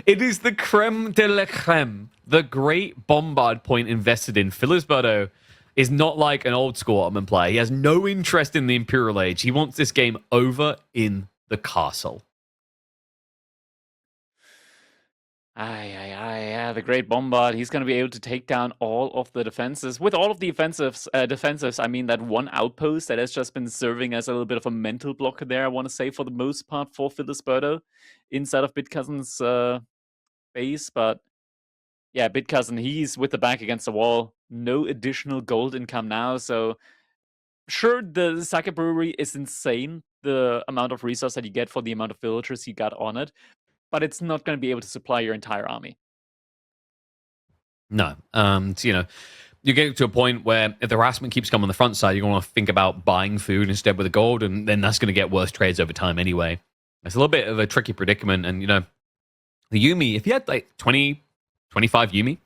it is the creme de la creme. The great bombard point invested in. Filisberto is not like an old school Ottoman player. He has no interest in the Imperial Age. He wants this game over in the castle. Yeah, the Great Bombard. He's going to be able to take down all of the defenses. With all of the defensives, I mean that one outpost that has just been serving as a little bit of a mental blocker there, I want to say, for the most part, for Filisberto inside of Bitcousin's base. But yeah, Bitcousin, he's with the back against the wall. No additional gold income now. So sure, the Sake Brewery is insane, the amount of resource that you get for the amount of villagers you got on it. But it's not going to be able to supply your entire army. No, you're getting to a point where if the harassment keeps coming on the front side, you're going to want to think about buying food instead with the gold, and then that's going to get worse trades over time anyway. It's a little bit of a tricky predicament, and, the Yuumi, if you had like 20, 25 Yuumi,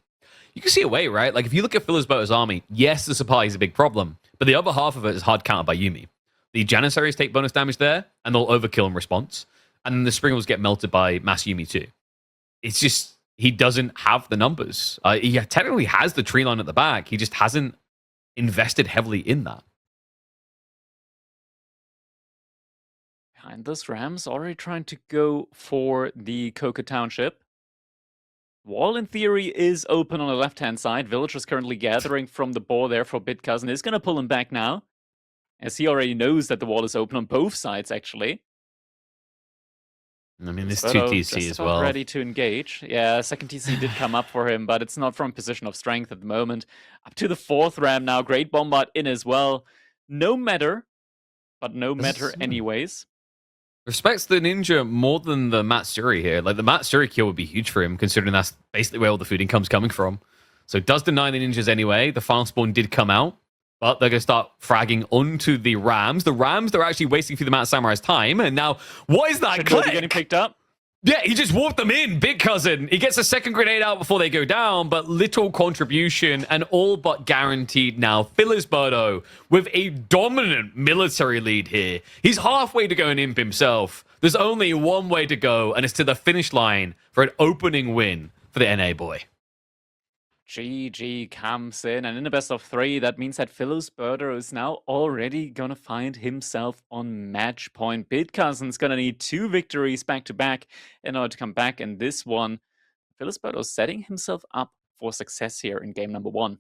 you can see a way, right? Like, if you look at Filisberto's army, yes, the supply is a big problem, but the other half of it is hard countered by Yuumi. The Janissaries take bonus damage there, and they'll overkill in response, and then the Springles get melted by Mass Yuumi too. It's just, he doesn't have the numbers. He technically has the tree line at the back. He just hasn't invested heavily in that. Behind this, Rams already trying to go for the Coca Township. Wall, in theory, is open on the left-hand side. Villagers currently gathering from the boar there for Bitcousin. Is going to pull him back now, as he already knows that the wall is open on both sides, actually. I mean, this 2 TC as well. Ready to engage. Yeah, second TC did come up for him, but it's not from position of strength at the moment. Up to the 4th Ram now. Great Bombard in as well. No matter, but no matter anyways. Respects the ninja more than the Matsuri here. Like, the Matsuri kill would be huge for him, considering that's basically where all the food income's coming from. So it does deny the ninjas anyway. The farm spawn did come out, but they're going to start fragging onto the Rams. The Rams, they're actually wasting through the Mount Samurai's time. And now, what is that click? Getting picked up? Yeah, he just warped them in. Bitcousin. He gets a second grenade out before they go down, but little contribution and all but guaranteed now. Filisberto with a dominant military lead here. He's halfway to go and imp himself. There's only one way to go, and it's to the finish line for an opening win for the NA boy. GG comes in, and in the best of 3, that means that Filisberto is now already going to find himself on match point. Bitcousin's going to need 2 victories back-to-back in order to come back in this one. Filisberto setting himself up for success here in game number 1.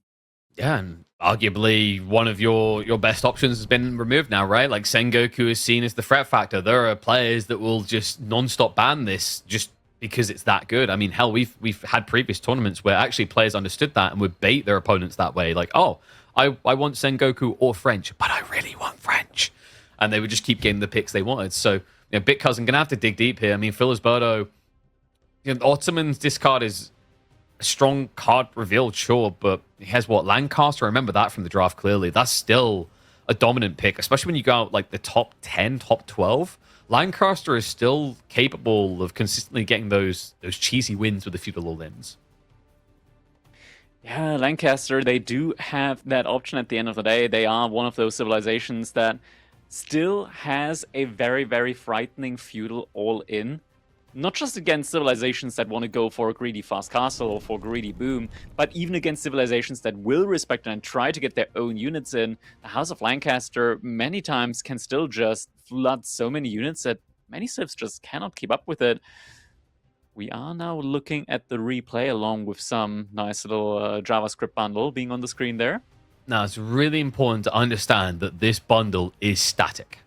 Yeah, and arguably one of your best options has been removed now, right? Like, Sengoku is seen as the threat factor. There are players that will just non-stop ban this just because it's that good. I mean, hell, we've had previous tournaments where actually players understood that and would bait their opponents that way. Like, oh, I want Sengoku or French, but I really want French. And they would just keep getting the picks they wanted. So, Bitcousin going to have to dig deep here. I mean, Filisberto, Ottoman's discard is a strong card revealed, sure, but he has what? Lancaster? I remember that from the draft clearly. That's still a dominant pick, especially when you go out like the top 10, top 12. Lancaster is still capable of consistently getting those cheesy wins with the feudal all-ins. Yeah, Lancaster, they do have that option at the end of the day. They are one of those civilizations that still has a very, very frightening feudal all-in. Not just against civilizations that want to go for a greedy fast castle or for greedy boom, but even against civilizations that will respect and try to get their own units in. The House of Lancaster many times can still just flood so many units that many civs just cannot keep up with it. We are now looking at the replay along with some nice little JavaScript bundle being on the screen there. Now, it's really important to understand that this bundle is static.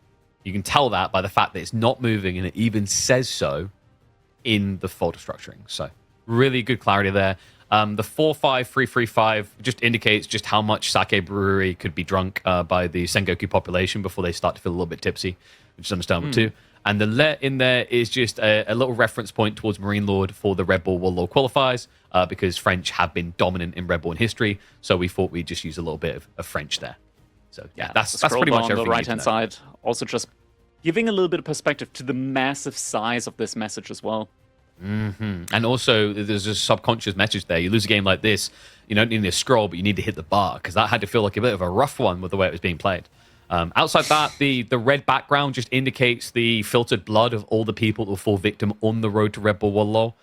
You can tell that by the fact that it's not moving, and it even says so in the folder structuring. So really good clarity there. The 45335 just indicates just how much sake brewery could be drunk by the Sengoku population before they start to feel a little bit tipsy, which is understandable too. And the let in there is just a little reference point towards Marine Lord for the Red Bull Wololo qualifiers, because French have been dominant in Red Bull in history. So we thought we'd just use a little bit of French there. So yeah, that's pretty much everything. On the right-hand side, also just giving a little bit of perspective to the massive size of this message as well. And also, there's a subconscious message there. You lose a game like this, you don't need to scroll, but you need to hit the bar, because that had to feel like a bit of a rough one with the way it was being played. Outside that, the red background just indicates the filtered blood of all the people that will fall victim on the road to Red Bull Wololo.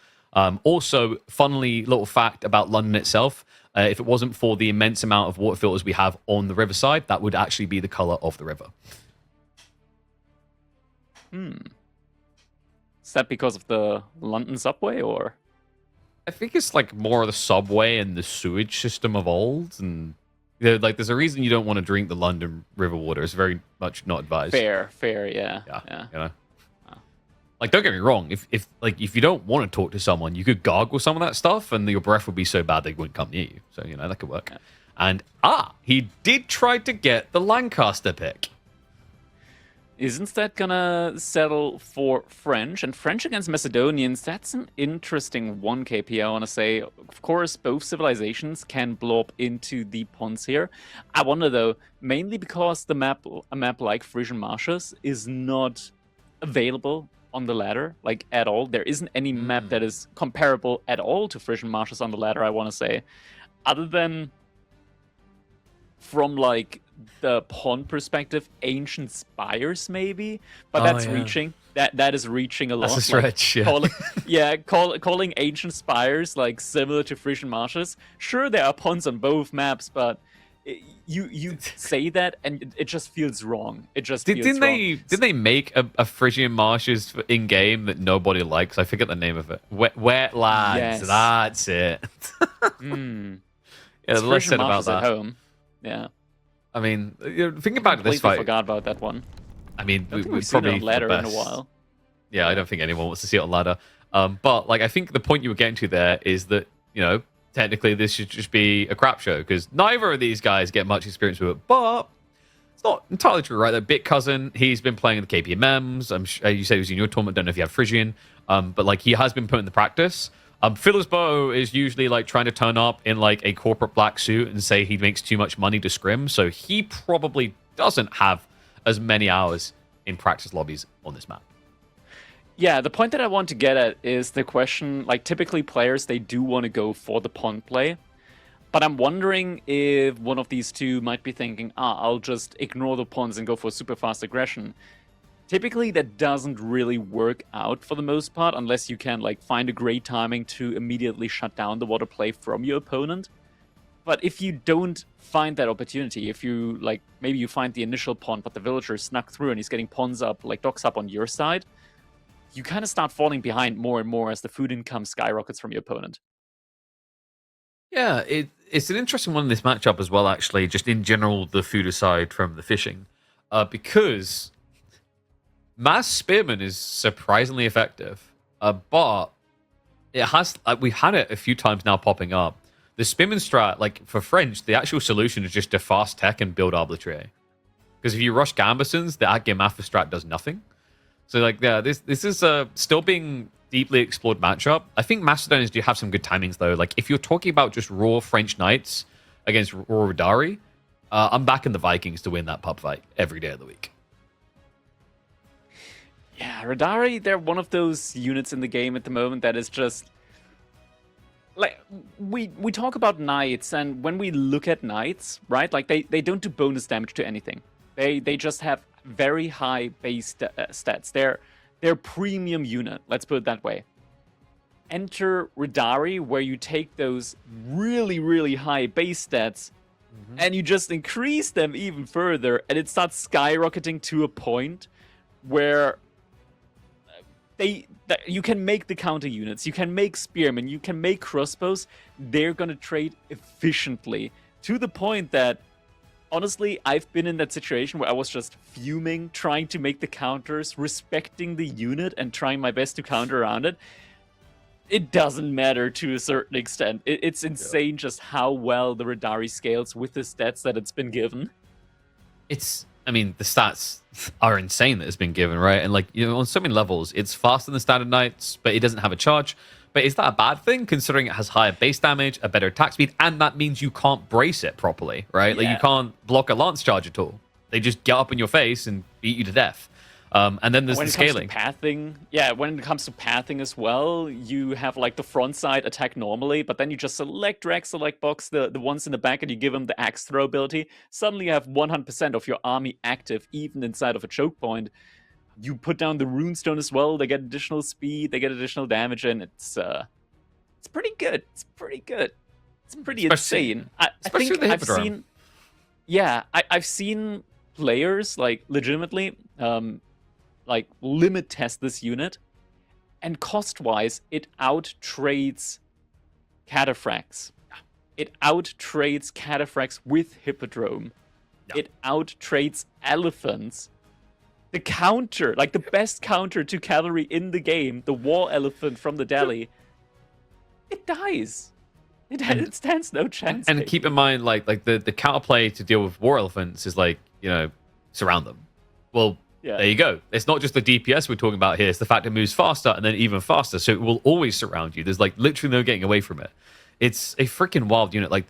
Also, funnily, little fact about London itself, if it wasn't for the immense amount of water filters we have on the riverside, that would actually be the color of the river. Is that because of the London subway, or? I think it's like more of the subway and the sewage system of old, and like there's a reason you don't want to drink the London river water. It's very much not advised. Fair, yeah. You know? Like, don't get me wrong. If you don't want to talk to someone, you could gargle some of that stuff, and your breath would be so bad they wouldn't come near you. So that could work. Yeah. And he did try to get the Lancaster pick. Isn't that gonna settle for French? And French against Macedonians, that's an interesting one, KP, I want to say. Of course, both civilizations can blow up into the ponds here. I wonder, though, mainly because a map like Frisian Marshes is not available on the ladder, like, at all. There isn't any map that is comparable at all to Frisian Marshes on the ladder, I want to say. Other than from, like, the pond perspective, ancient spires maybe, but that's reaching. That is reaching a lot. That's a stretch. Like, calling ancient spires like similar to Frisian Marshes. Sure, there are ponds on both maps, but you say that and it just feels wrong. It just didn't they make a Frisian Marshes in game that nobody likes? I forget the name of it. Wetlands. Yes. That's it. Yeah, less said about at that. home. Yeah. I mean, think about this Completely fight. forgot about that one. I mean, We've seen probably it on ladder the in a best. while. Yeah, I don't think anyone wants to see it on ladder. But like, I think the point you were getting to there is that, you know, technically this should just be a crap show because neither of these guys get much experience with it. But it's not entirely true, right? That Bitcousin, he's been playing the KPMMs. I'm sure you said he was in your tournament. Don't know if you have Frisian, but like he has been putting the practice. Filisberto is usually like trying to turn up in like a corporate black suit and say he makes too much money to scrim, so he probably doesn't have as many hours in practice lobbies on this map. Yeah, the point that I want to get at is the question, like, typically players, they do want to go for the pond play, but I'm wondering if one of these two might be thinking, I'll just ignore the ponds and go for super fast aggression. Typically, that doesn't really work out for the most part, unless you can, like, find a great timing to immediately shut down the water play from your opponent. But if you don't find that opportunity, if you, like, maybe you find the initial pond, but the villager snuck through and he's getting ponds up, like, docks up on your side, you kind of start falling behind more and more as the food income skyrockets from your opponent. Yeah, it's an interesting one in this matchup as well, actually, just in general, the food aside from the fishing. Because Mass Spearman is surprisingly effective, but it has, we've had it a few times now popping up. The Spearman strat, like for French, the actual solution is just to fast tech and build arbitrary. Because if you rush Gambesons, the at-game alpha strat does nothing. So like, yeah, this is still being deeply explored matchup. I think Macedonians do have some good timings though. Like if you're talking about just raw French Knights against raw Radari, I'm backing the Vikings to win that pub fight every day of the week. Yeah, Radari, they're one of those units in the game at the moment that is just, like, we talk about knights, and when we look at knights, right, like they don't do bonus damage to anything. They just have very high base stats. They're premium unit, let's put it that way. Enter Radari, where you take those really, really high base stats and you just increase them even further, and it starts skyrocketing to a point where you can make the counter units, you can make spearmen, you can make crossbows. They're gonna trade efficiently to the point that, honestly, I've been in that situation where I was just fuming, trying to make the counters, respecting the unit, and trying my best to counter around it. It doesn't matter to a certain extent. It's insane just how well the Radari scales with the stats that it's been given. I mean, the stats are insane that it's been given, right? And like, you know, on so many levels, it's faster than standard knights, but it doesn't have a charge. But is that a bad thing, considering it has higher base damage, a better attack speed, and that means you can't brace it properly, right? Like, you can't block a lance charge at all. They just get up in your face and beat you to death. And then there's the scaling. When it comes to pathing as well, you have like the front side attack normally, but then you just select drag select box the ones in the back and you give them the axe throw ability. Suddenly you have 100% of your army active, even inside of a choke point. You put down the runestone as well, they get additional speed, they get additional damage, and it's pretty good. It's pretty good. It's pretty insane. I think I've seen... Yeah, I've seen players, like, legitimately... like, limit test this unit, and cost-wise, it out-trades Cataphracts. It out-trades Cataphracts with Hippodrome. Yeah. It out-trades Elephants. The counter, like the best counter to cavalry in the game, the War Elephant from the Delhi, it dies. It stands no chance. And keep in mind, like the counterplay to deal with War Elephants is like, you know, surround them. Well, Yeah. There you go. It's not just the DPS we're talking about here. It's the fact it moves faster and then even faster. So it will always surround you. There's like literally no getting away from it. It's a freaking wild unit. Like,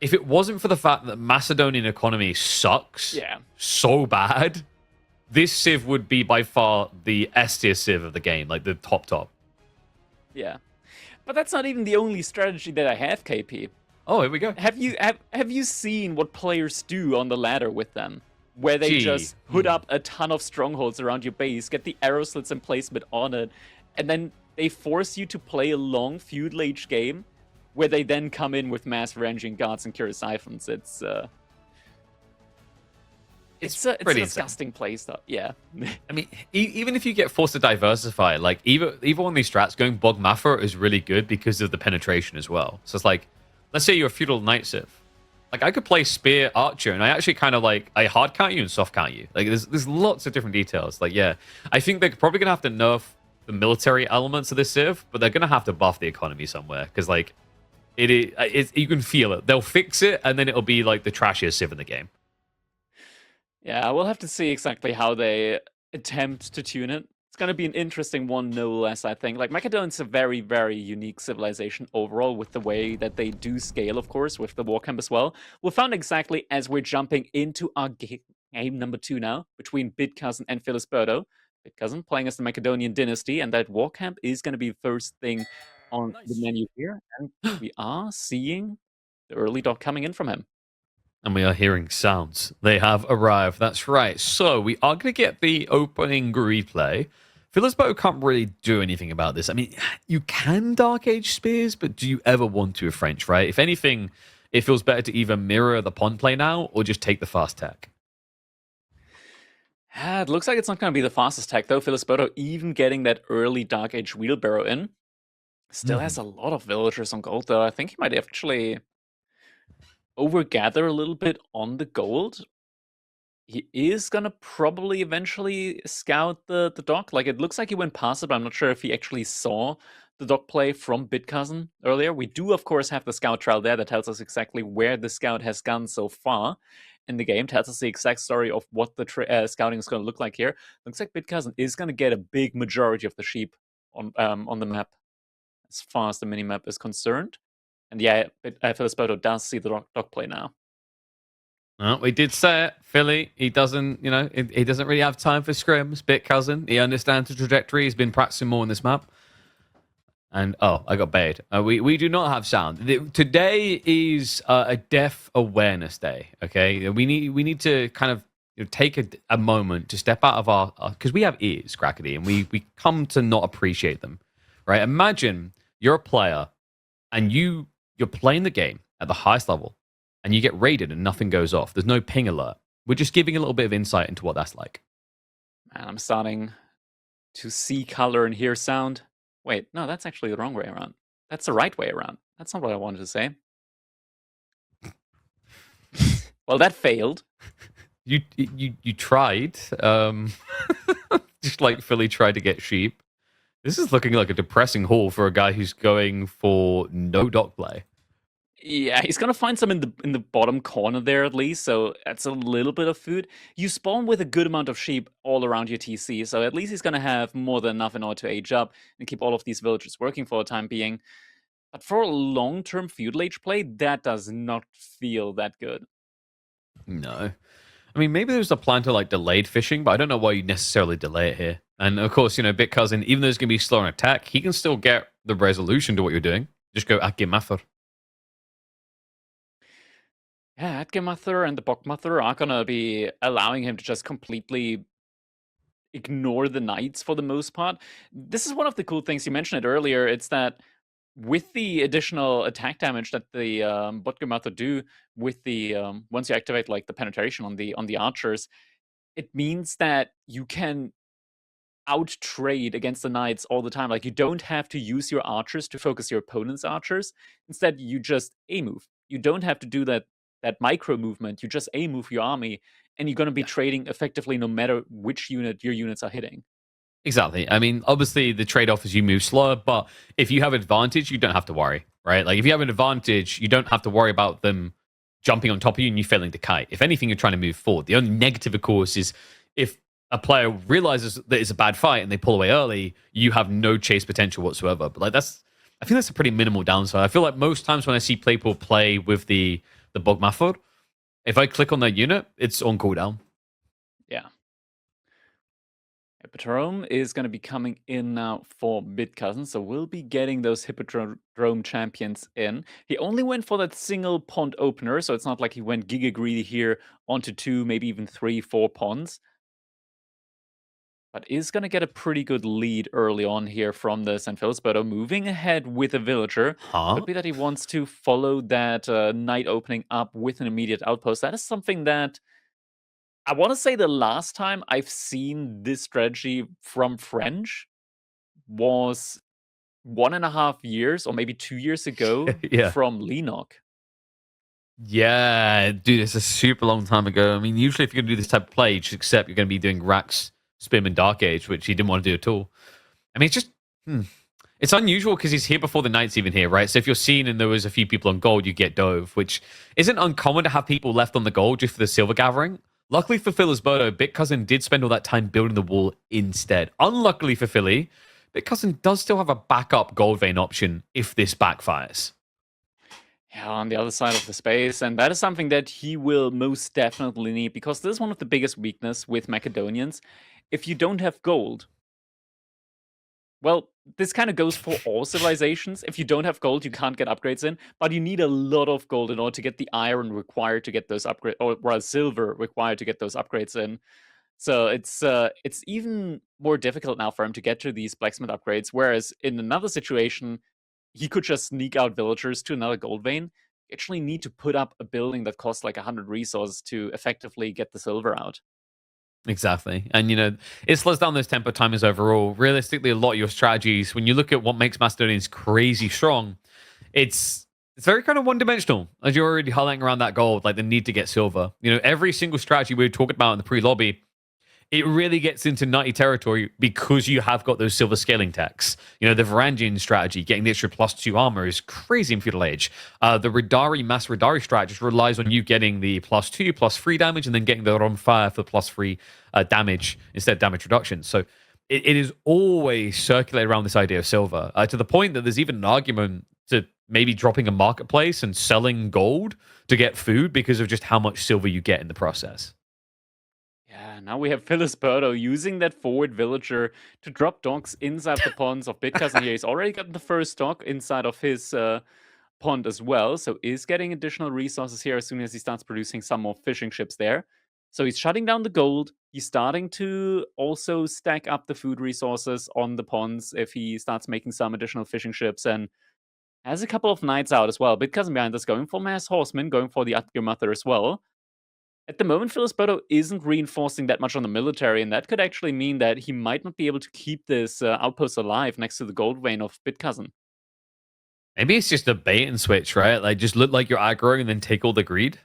if it wasn't for the fact that Macedonian economy sucks Yeah. so bad, this Civ would be by far the S tier Civ of the game, like the top. Yeah. But that's not even the only strategy that I have, KP. Oh, here we go. Have you seen what players do on the ladder with them? Where they just put up a ton of strongholds around your base, get the arrow slits and placement on it, and then they force you to play a long feudal age game where they then come in with mass ranging guards and cure siphons. It's a disgusting playstyle. Yeah. I mean, even if you get forced to diversify, like either one of these strats, going Bog Mafra is really good because of the penetration as well. So it's like, let's say you're a feudal knight Civ. Like, I could play Spear Archer, and I actually kind of like, I hard count you and soft count you. Like, there's lots of different details. Like, yeah, I think they're probably going to have to nerf the military elements of this Civ, but they're going to have to buff the economy somewhere, because, like, you can feel it. They'll fix it, and then it'll be, like, the trashiest Civ in the game. Yeah, we'll have to see exactly how they attempt to tune it. It's going to be an interesting one, no less, I think. Like, Macedonia's a very, very unique civilization overall with the way that they do scale, of course, with the war camp as well. We'll find exactly as we're jumping into our game number 2 now, between Bitcousin and Filisberto. Bitcousin playing as the Macedonian dynasty, and that war camp is going to be the first thing on the menu here. And we are seeing the early dot coming in from him. And we are hearing sounds. They have arrived. That's right. So we are going to get the opening replay. Filisberto can't really do anything about this. I mean, you can Dark Age Spears, but do you ever want to with French, right? If anything, it feels better to either mirror the pawn play now or just take the fast tech. It looks like it's not going to be the fastest tech, though. Filisberto even getting that early Dark Age wheelbarrow in. Still has a lot of villagers on gold, though. I think he might actually overgather a little bit on the gold. He is gonna probably eventually scout the dock. Like, it looks like he went past it, but I'm not sure if he actually saw the dock play from Bitcousin earlier. We do, of course, have the scout trail there that tells us exactly where the scout has gone so far in the game. Tells us the exact story of what the scouting is going to look like here. Looks like Bitcousin is going to get a big majority of the sheep on the map as far as the minimap is concerned. And yeah, Filisberto does see the dock play now. Well, we did say it, Philly. He doesn't, he doesn't really have time for scrims. Bitcousin, he understands the trajectory. He's been practicing more on this map. And I got baited. We do not have sound. Today is a deaf awareness day. Okay, we need to kind of take a moment to step out of our because we have ears, Crackety, and we come to not appreciate them. Right? Imagine you're a player and you're playing the game at the highest level, and you get raided and nothing goes off. There's no ping alert. We're just giving a little bit of insight into what that's like. Man, I'm starting to see color and hear sound. Wait, no, that's actually the wrong way around. That's the right way around. That's not what I wanted to say. Well, that failed. You tried. Just like Philly tried to get sheep. This is looking like a depressing haul for a guy who's going for no dock play. Yeah, he's gonna find some in the bottom corner there at least, so that's a little bit of food. You spawn with a good amount of sheep all around your TC, so at least he's gonna have more than enough in order to age up and keep all of these villages working for the time being. But for a long-term feudal age play, that does not feel that good. No. I mean, maybe there's a plan to like delayed fishing, but I don't know why you necessarily delay it here. And of course, Bitcousin, even though it's gonna be slow on attack, he can still get the resolution to what you're doing. Just go Ake Mathur. Yeah, Atgemather and the Bokmather are gonna be allowing him to just completely ignore the knights for the most part. This is one of the cool things, you mentioned it earlier, it's that with the additional attack damage that the Botgemather do with the once you activate like the penetration on the archers, it means that you can out trade against the knights all the time. Like, you don't have to use your archers to focus your opponent's archers. Instead, you just A move. You don't have to do that micro movement. You just A move your army, and you're going to be trading effectively no matter which unit your units are hitting. Exactly. I mean, obviously the trade-off is you move slower, but if you have advantage, you don't have to worry, right? Like, if you have an advantage, you don't have to worry about them jumping on top of you and you failing to kite. If anything, you're trying to move forward. The only negative, of course, is if a player realizes that it's a bad fight and they pull away early, you have no chase potential whatsoever. But like I think that's a pretty minimal downside. I feel like most times when I see people play with the bug method, if I click on that unit, it's on cooldown. Yeah. Hippodrome is going to be coming in now for Bitcousin, so we'll be getting those Hippodrome champions in. He only went for that single pond opener, so it's not like he went giga greedy here onto 2, maybe even 3, 4 ponds. But is going to get a pretty good lead early on here from this, and Filisberto moving ahead with a villager. Could be that he wants to follow that night opening up with an immediate outpost. That is something that I want to say the last time I've seen this strategy from French was 1.5 years or maybe 2 years ago Yeah. from Lenok. Yeah, dude, it's a super long time ago. I mean, usually if you're going to do this type of play, you just accept you're going to be doing Rax, Spim, and Dark Age, which he didn't want to do at all. I mean, it's just... It's unusual because he's here before the Knight's even here, right? So if you're seen and there was a few people on gold, you get Dove, which isn't uncommon to have people left on the gold just for the silver gathering. Luckily for Filisberto, Bitcousin did spend all that time building the wall instead. Unluckily for Philly, Bitcousin does still have a backup gold vein option if this backfires. Yeah, on the other side of the space, and that is something that he will most definitely need, because this is one of the biggest weaknesses with Macedonians. If you don't have gold, well, this kind of goes for all civilizations. If you don't have gold, you can't get upgrades in, but you need a lot of gold in order to get the iron required to get those upgrades, or rather silver required to get those upgrades in. So it's even more difficult now for him to get to these blacksmith upgrades, whereas in another situation, he could just sneak out villagers to another gold vein. You actually need to put up a building that costs like 100 resources to effectively get the silver out. Exactly. And, you know, it slows down those tempo timers overall. Realistically, a lot of your strategies, when you look at what makes Macedonians crazy strong, it's very kind of one-dimensional, as you're already highlighting around that gold, like the need to get silver. You know, every single strategy we were talking about in the pre-lobby, it really gets into nutty territory because you have got those silver scaling techs. You know, the Varangian strategy, getting the extra +2 armor is crazy in Feudal Age. The Radari, Mass Radari strat just relies on you getting the +2, +3 damage, and then getting the on fire for +3 damage instead of damage reduction. So it is always circulated around this idea of silver, to the point that there's even an argument to maybe dropping a marketplace and selling gold to get food because of just how much silver you get in the process. Yeah, now we have Filisberto using that forward villager to drop dogs inside the ponds of Bitcousin here. He's already gotten the first dog inside of his pond as well, so is getting additional resources here as soon as he starts producing some more fishing ships there. So he's shutting down the gold. He's starting to also stack up the food resources on the ponds if he starts making some additional fishing ships, and has a couple of knights out as well. Bitcousin behind us going for mass horsemen, going for the Atgir Mother as well. At the moment, Filisberto isn't reinforcing that much on the military, and that could actually mean that he might not be able to keep this outpost alive next to the gold vein of Bitcousin. Maybe it's just a bait and switch, right? Like, just look like you're aggroing and then take all the greed.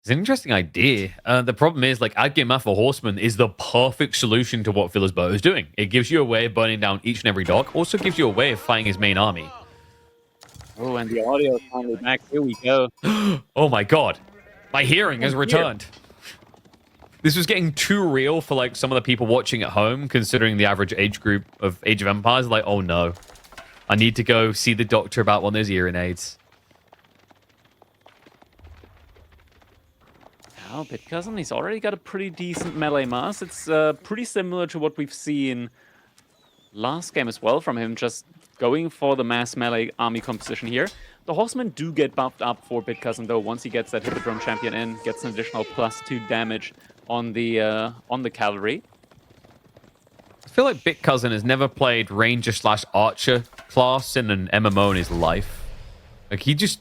It's an interesting idea. The problem is, like, Adgema for Horseman is the perfect solution to what Filisberto is doing. It gives you a way of burning down each and every dock, also gives you a way of fighting his main army. Oh, and the audio is finally back. Here we go. Oh my god. My hearing has returned. This was getting too real for like some of the people watching at home, considering the average age group of Age of Empires. Like, oh no, I need to go see the doctor about one of those hearing aids. Now, Bitcousin, he's already got a pretty decent melee mass. It's pretty similar to what we've seen last game as well from him, just going for the mass melee army composition here. The horsemen do get buffed up for Bitcousin, though, once he gets that Hippodrome champion in, gets an additional +2 damage on the cavalry. I feel like Bitcousin has never played Ranger/Archer class in an MMO in his life. Like, he just...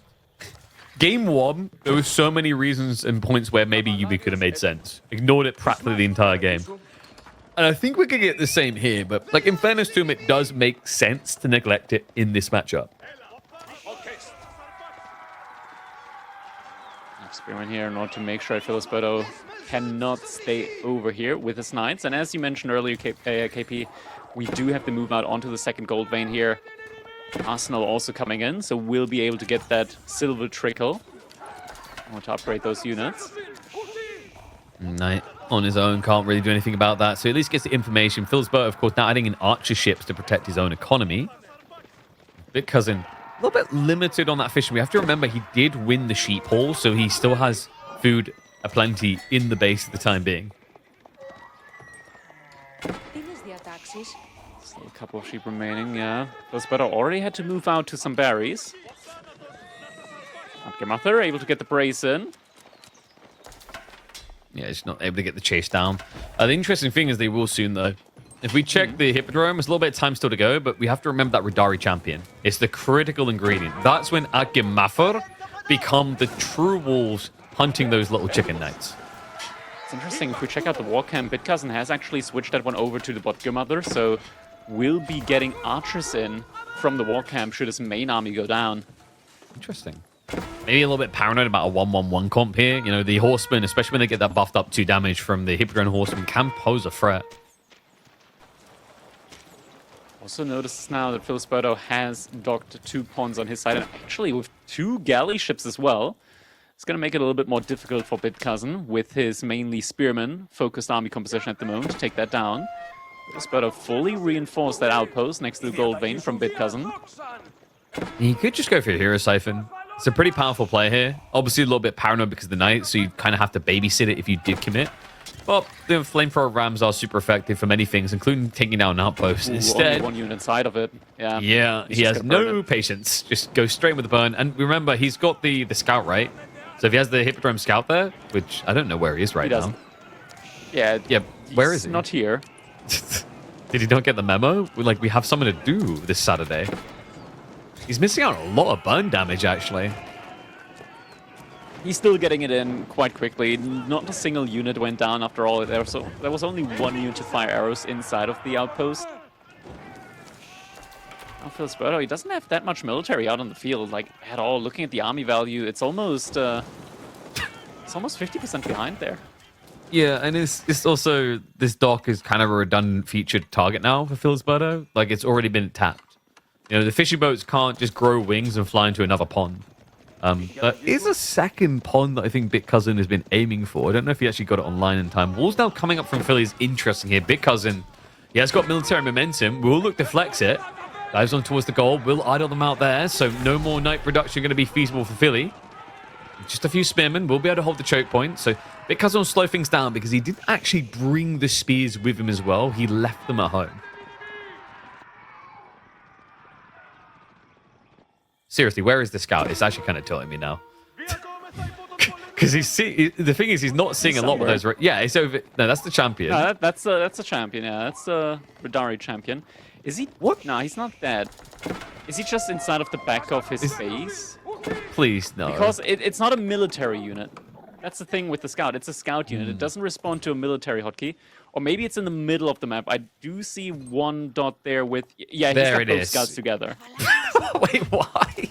Game 1, there were so many reasons and points where maybe Yubi could have made sense. Ignored it practically the entire game. And I think we could get the same here, but like in fairness to him, it does make sense to neglect it in this matchup. Experiment here in order to make sure Filisberto cannot stay over here with his knights. And as you mentioned earlier, KP, we do have to move out onto the second gold vein here. Arsenal also coming in, so we'll be able to get that silver trickle. I want to upgrade those units. on his own, can't really do anything about that. So at least gets the information. Filisberto, of course, now adding in archer ships to protect his own economy. Bitcousin, a little bit limited on that fishing. We have to remember he did win the sheep haul, so he still has food aplenty in the base at the time being. Still a couple of sheep remaining, yeah. Filisberto already had to move out to some berries. Mother able to get the brace in. Yeah, he's not able to get the chase down. The interesting thing is they will soon, though. If we check the Hippodrome, there's a little bit of time still to go, but we have to remember that Radari champion. It's the critical ingredient. That's when Agimafur become the true wolves hunting those little chicken knights. It's interesting. If we check out the war camp, Bitcousin has actually switched that one over to the Mother, so we'll be getting archers in from the war camp should his main army go down. Interesting. Maybe a little bit paranoid about a 1-1-1 comp here. You know, the horsemen, especially when they get that buffed up 2 damage from the Hippodrome horsemen, can pose a threat. Also notices now that Filisberto has docked 2 pawns on his side, and actually with 2 galley ships as well. It's going to make it a little bit more difficult for Bitcousin with his mainly spearman focused army composition at the moment to take that down. Filisberto fully reinforced that outpost next to the gold vein from Bitcousin. He could just go for a hero siphon. It's a pretty powerful play here. Obviously a little bit paranoid because of the knight, so you kind of have to babysit it if you did commit. But the flamethrower rams are super effective for many things, including taking down an outpost. Instead, only 1 unit inside of it. Yeah, he has no patience. Just go straight with the burn. And remember, he's got the scout, right? So if he has the Hippodrome scout there, which I don't know where he is right now. Yeah, where is he? Not here. Did he not get the memo? We have something to do this Saturday. He's missing out on a lot of burn damage, actually. He's still getting it in quite quickly. Not a single unit went down after all. There was only 1 unit to fire arrows inside of the outpost. Now Filisberto, he doesn't have that much military out on the field, at all. Looking at the army value, it's almost 50% behind there. Yeah, and it's also, this dock is kind of a redundant featured target now for Filisberto. It's already been tapped. You know, the fishing boats can't just grow wings and fly into another pond. There is a second pond that I think Bitcousin has been aiming for. I don't know if he actually got it online in time. Walls now coming up from Philly is interesting here. Bitcousin, he has got military momentum. We'll look to flex it. Dives on towards the goal. We'll idle them out there, so no more night production going to be feasible for Philly. Just a few spearmen. We'll be able to hold the choke point. So Bitcousin will slow things down because he didn't actually bring the spears with him as well. He left them at home. Seriously, where is the scout? It's actually kind of tilting me now. Because the thing is, he's not seeing a lot with those. Yeah, it's over. No, that's the champion. No, that's a champion. Yeah, that's the Radari champion. Is he? What? No, he's not dead. Is he just inside of the back of his base? Please, no. Because it's not a military unit. That's the thing with the scout. It's a scout unit. It doesn't respond to a military hotkey. Or maybe it's in the middle of the map. I do see 1 dot there with... Yeah, he's got both scouts together. Wait, why?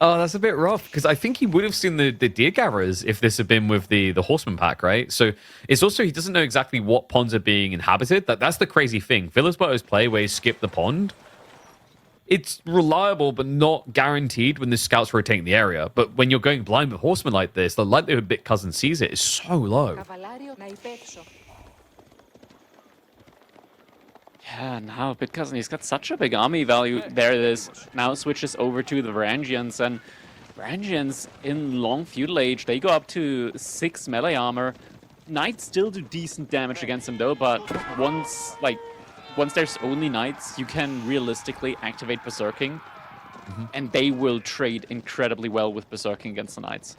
Oh, that's a bit rough. Because I think he would have seen the deer gatherers if this had been with the horseman pack, right? So it's also, he doesn't know exactly what ponds are being inhabited. That's the crazy thing. Filisberto's play where he skipped the pond, it's reliable, but not guaranteed when the scouts rotating the area. But when you're going blind with horsemen like this, the likelihood Bitcousin sees it is so low. Yeah, now Bitcousin, he's got such a big army value. There it is. Now switches over to the Varangians, and Varangians in long feudal age, they go up to 6 melee armor. Knights still do decent damage against them though, but once there's only knights, you can realistically activate berserking, and they will trade incredibly well with berserking against the knights.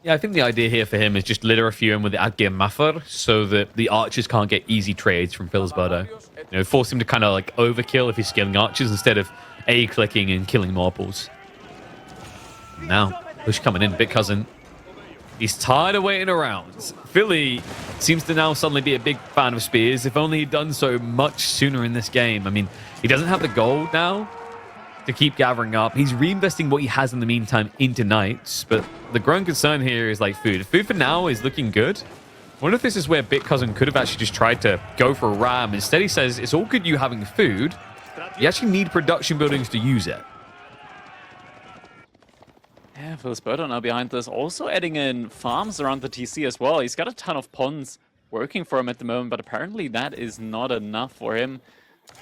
Yeah, I think the idea here for him is just litter a few in with the Adgir Mafar so that the archers can't get easy trades from Filisberto. You know, force him to kind of overkill if he's scaling archers instead of A-clicking and killing mortals. Now, push coming in, Bitcousin. He's tired of waiting around. Philly seems to now suddenly be a big fan of spears, if only he'd done so much sooner in this game. I mean, he doesn't have the gold now to keep gathering up. He's reinvesting what he has in the meantime into knights, but the growing concern here is food. Food for now is looking good. I wonder if this is where Bitcousin could have actually just tried to go for a ram. Instead, he says, it's all good you having food. You actually need production buildings to use it. Yeah, Yeah, Filisberto now behind this, also adding in farms around the TC as well. He's got a ton of ponds working for him at the moment, but apparently that is not enough for him.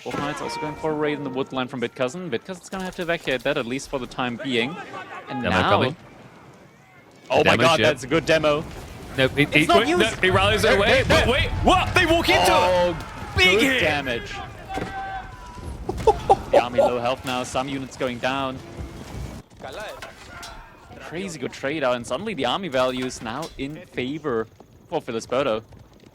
Wolf Knight's also going for a raid in the woodland from Bitcousin. Bitcousin's going to have to evacuate that, at least for the time being. And Demo now... coming. Oh my god, ship. that's a good demo. No, It's not used. No, he rallies it away. But wait, what? They walk into it. Big good hit. damage. The army low health now, some units going down. Crazy good trade out, and suddenly the army value is now in favor for Filisberto.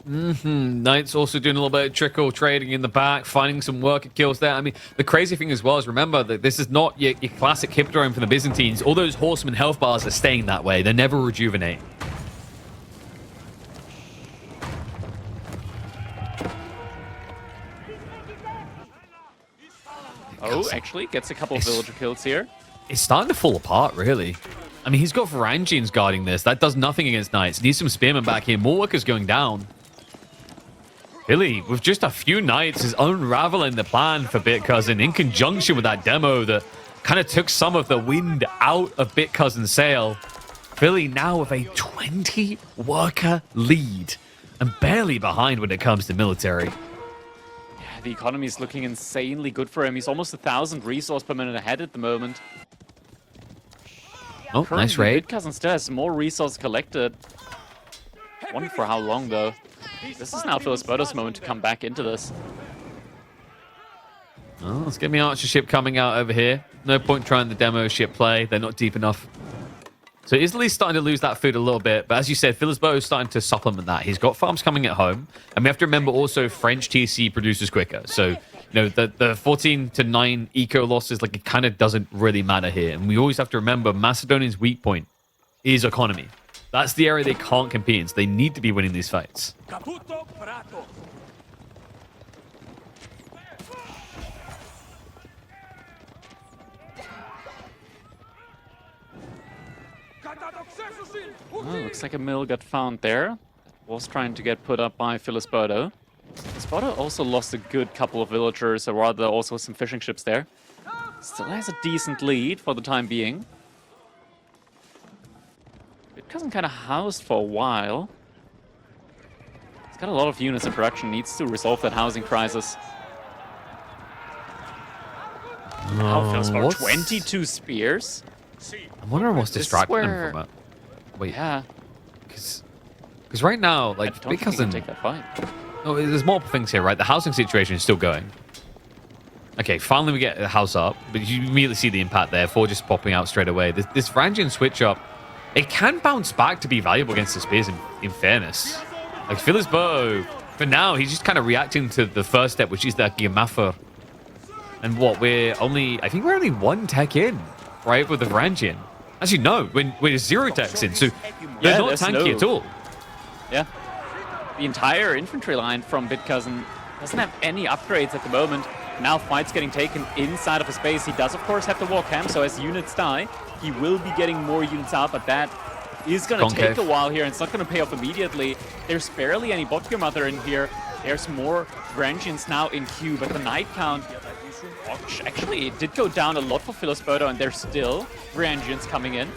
Knights also doing a little bit of trickle trading in the back, finding some worker kills there. I mean, the crazy thing as well is remember that this is not your classic hippodrome from the Byzantines. All those horsemen health bars are staying that way. They never rejuvenate. Oh, actually gets a couple of villager kills here. It's starting to fall apart, really. I mean, he's got Varangians guarding this. That does nothing against Knights. Needs some spearmen back here. More workers going down. Billy, with just a few Knights, is unraveling the plan for Bitcousin in conjunction with that demo that kind of took some of the wind out of Bitcousin's sail. Philly now with a 20 worker lead and barely behind when it comes to military. The economy is looking insanely good for him. He's almost 1,000 resource per minute ahead at the moment. Oh, Currently, nice raid. Bitcousin still has more resources collected. Wonder for how long, though. This is now Filisberto's moment to come back into this. Oh, let's get me archer ship coming out over here. No point trying the demo ship play. They're not deep enough. So Italy's starting to lose that food a little bit. But as you said, Filisberto is starting to supplement that. He's got farms coming at home. And we have to remember also French TC produces quicker. So, you know, the 14 to 9 eco losses, like, it kind of doesn't really matter here. And we always have to remember Macedonia's weak point is economy. That's the area they can't compete in. So they need to be winning these fights. Oh, looks like a mill got found there. Was trying to get put up by Filisberto. Filisberto also lost a good couple of villagers, or rather also some fishing ships there. Still has a decent lead for the time being. Bitcousin kind of housed for a while. He's got a lot of units in production, needs to resolve that housing crisis. Now Filisberto, 22 spears. I'm wondering what's distracting them from it. Wait, yeah. Because right now, like, I don't think he can take that fight. Oh, there's multiple things here, right? The housing situation is still going. Okay, finally we get the house up, but you immediately see the impact there. 4 just popping out straight away. This Varangian switch up, it can bounce back to be valuable against the spears in fairness. Like, Filisberto, for now, he's just kind of reacting to the first step, which is that Gimafer. And what, I think we're only 1 tech in, right, with the Varangian. Actually, no, we're 0 techs in, so they're not tanky at all. Yeah. The entire infantry line from Bitcousin doesn't have any upgrades at the moment. Now fights getting taken inside of his base. He does, of course, have the war camp, so as units die, he will be getting more units out, but that is going to take a while here, and it's not going to pay off immediately. There's barely any bot gear mother in here. There's more Varangians now in queue, but the knight count... Actually, it did go down a lot for Filisberto, and there's still Varangians coming in.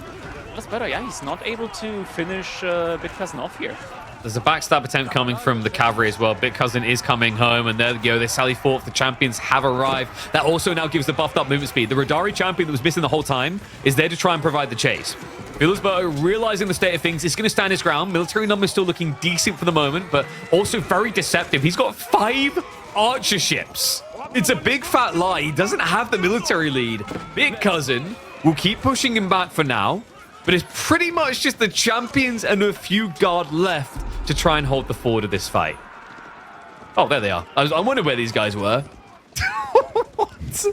Filisberto, yeah, he's not able to finish Bitcousin off here. There's a backstab attempt coming from the cavalry as well. Bitcousin is coming home, and there you go. They sally forth. The champions have arrived. That also now gives the buffed up movement speed. The Radari champion that was missing the whole time is there to try and provide the chase. Filisberto, realizing the state of things, is going to stand his ground. Military numbers still looking decent for the moment, but also very deceptive. He's got 5 archer ships. It's a big fat lie. He doesn't have the military lead. Bitcousin will keep pushing him back for now, but it's pretty much just the champions and a few guard left to try and hold the fort of this fight. Oh, there they are. I wondered where these guys were. What?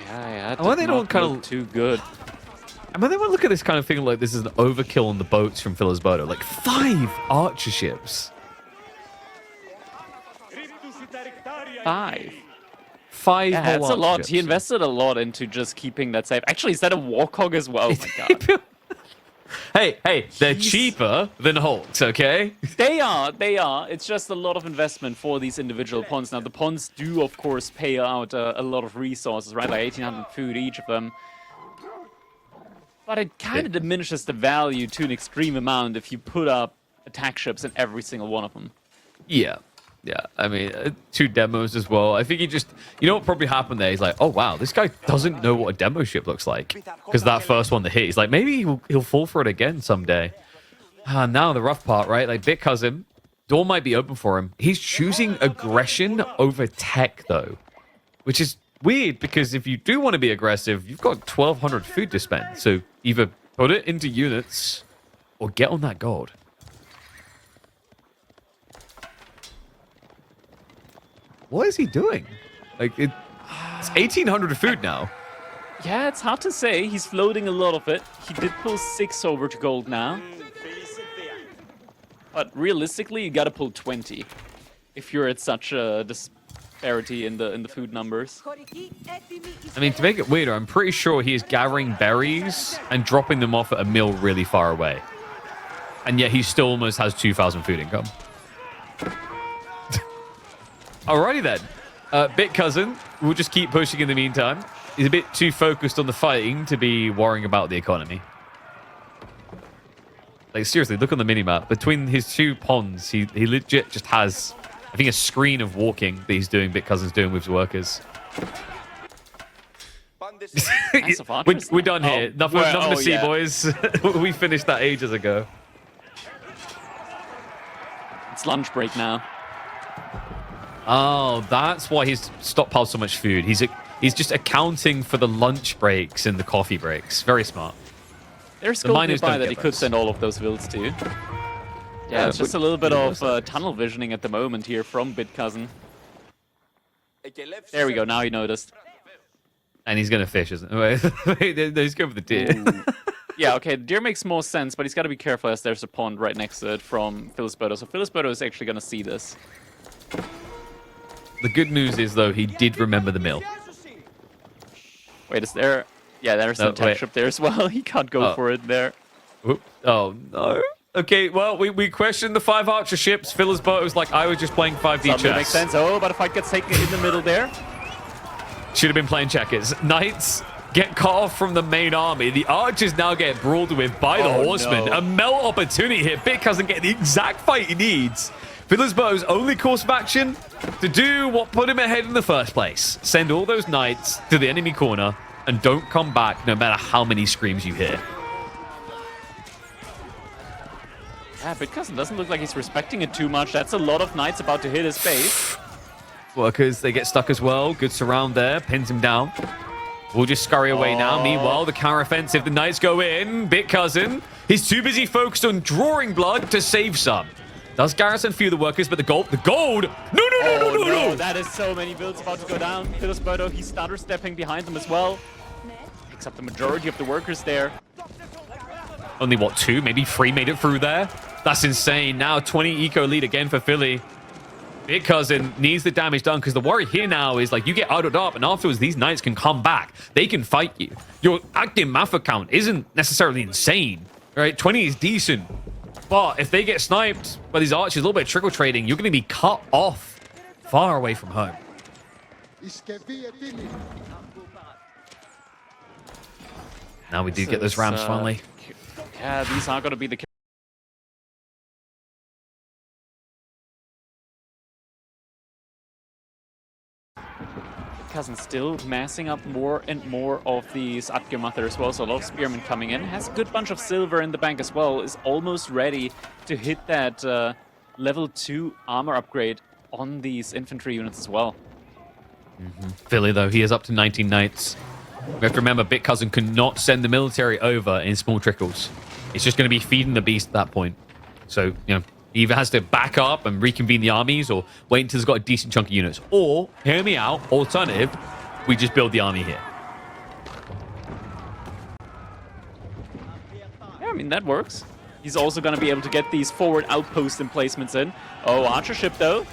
Yeah, why they don't kind of too good. I mean, they won't look at this kind of thing like this is an overkill on the boats from Filisberto. Like 5 archer ships. 5. 5 Yeah, whole that's a lot. ships. He invested a lot into just keeping that safe. Actually, is that a warcog as well? Oh my god. Hey, they're cheaper than Hulks, okay? They are. It's just a lot of investment for these individual ponds. Now, the ponds do, of course, pay out a lot of resources, right? Like 1,800 food each of them. But it kind of diminishes the value to an extreme amount if you put up attack ships in every single one of them. Yeah. I mean, 2 demos as well. I think he just, you know what probably happened there? He's like, oh wow, this guy doesn't know what a demo ship looks like. Because that first one that hit, he's like, maybe he'll fall for it again someday. Now the rough part, right? Like Bitcousin, door might be open for him. He's choosing aggression over tech though. Which is weird because if you do want to be aggressive, you've got 1,200 food to spend. So either put it into units or get on that gold. What is he doing? Like, it's 1,800 food now. Yeah, it's hard to say. He's floating a lot of it. He did pull 6 over to gold now. But realistically, you gotta pull 20 if you're at such a disparity in the food numbers. I mean, to make it weirder, I'm pretty sure he is gathering berries and dropping them off at a mill really far away. And yet he still almost has 2,000 food income. Alrighty then. Bitcousin, we'll just keep pushing in the meantime. He's a bit too focused on the fighting to be worrying about the economy. Like, seriously, look on the minimap. Between his 2 ponds, he legit just has, I think, a screen of walking that he's doing, Bitcousin's doing with his workers. We're done here. Nothing to see, boys. We finished that ages ago. It's lunch break now. Oh, that's why he's stockpiled so much food. He's just accounting for the lunch breaks and the coffee breaks. Very smart. There's scope nearby that he could send all of those builds to. Yeah, it's just a little bit of tunnel visioning at the moment here from Bitcousin. There we go, now he noticed. And he's going to fish, isn't he? He's going for the deer. Yeah, okay, the deer makes more sense, but he's got to be careful as there's a pond right next to it from Filisberto. So Filisberto is actually going to see this. The good news is, though, he did remember the mill. Wait, is there... Yeah, there's an attack ship there as well. He can't go for it there. Oop. Oh, no. Okay, well, we questioned the 5 archer ships. Filisberto's like, I was just playing 5D chess. Makes sense. Oh, but a fight gets taken in the middle there. Should have been playing checkers. Knights get cut off from the main army. The archers now get brawled with by the horsemen. No. A melt opportunity here. Bitcousin get the exact fight he needs. Filisberto's only course of action to do what put him ahead in the first place. Send all those knights to the enemy corner and don't come back no matter how many screams you hear. Yeah, Bitcousin doesn't look like he's respecting it too much. That's a lot of knights about to hit his base. Workers, they get stuck as well. Good surround there. Pins him down. We'll just scurry away now. Meanwhile, the counter-offensive, the knights go in. Bitcousin, he's too busy focused on drawing blood to save some. Does garrison few the workers, but the gold... No! That is so many builds about to go down. Filisberto, he's stutter stepping behind them as well. Picks up the majority of the workers there. Only, what, 2, maybe 3 made it through there? That's insane. Now 20 eco lead again for Philly. Bitcousin needs the damage done because the worry here now is, like, you get idled up and afterwards these knights can come back. They can fight you. Your active Mafia count isn't necessarily insane, right? 20 is decent. But if they get sniped by these archers, a little bit of trickle trading, you're going to be cut off far away from home. Now we do get those rams finally. Yeah, these are going to be the... Bitcousin still massing up more and more of these Atgemather as well, so a lot of spearmen coming in. Has a good bunch of silver in the bank as well, is almost ready to hit that level 2 armor upgrade on these infantry units as well. Philly, though, he is up to 19 knights. We have to remember, Bitcousin cannot send the military over in small trickles. It's just going to be feeding the beast at that point. So, you know, he either has to back up and reconvene the armies or wait until he's got a decent chunk of units. Or, hear me out, alternative, we just build the army here. Yeah, I mean, that works. He's also going to be able to get these forward outpost emplacements in. Oh, archer ship, though.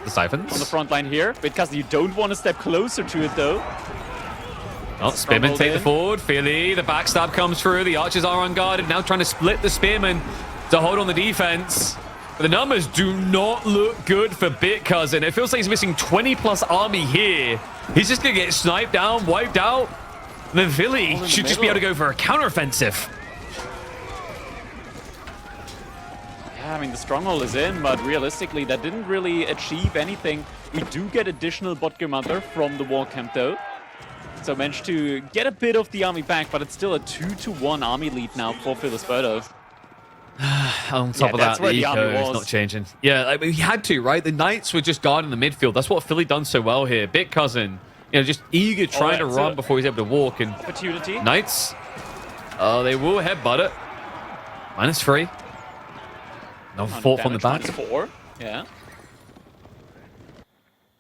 The siphons. On the front line here. Bitcousin, you don't want to step closer to it, though. Oh, Spearman take the forward. Philly, the backstab comes through. The archers are unguarded. Now trying to split the Spearman to hold on the defense. But the numbers do not look good for Bitcousin. It feels like he's missing 20+ army here. He's just going to get sniped down, wiped out. And then Philly should just be able to go for a counteroffensive. Yeah, I mean, the stronghold is in, but realistically, that didn't really achieve anything. We do get additional bot mother from the war camp, though. So managed to get a bit of the army back, but it's still a 2-1 army lead now for Filisberto. On top of that, the eco is not changing. Yeah, I mean, he had to, right? The knights were just guarding the midfield. That's what Philly done so well here. Bitcousin, you know, just eager trying to run before he's able to walk. And opportunity. Knights, they will headbutt it. -3. No fort from the back. -4. Yeah.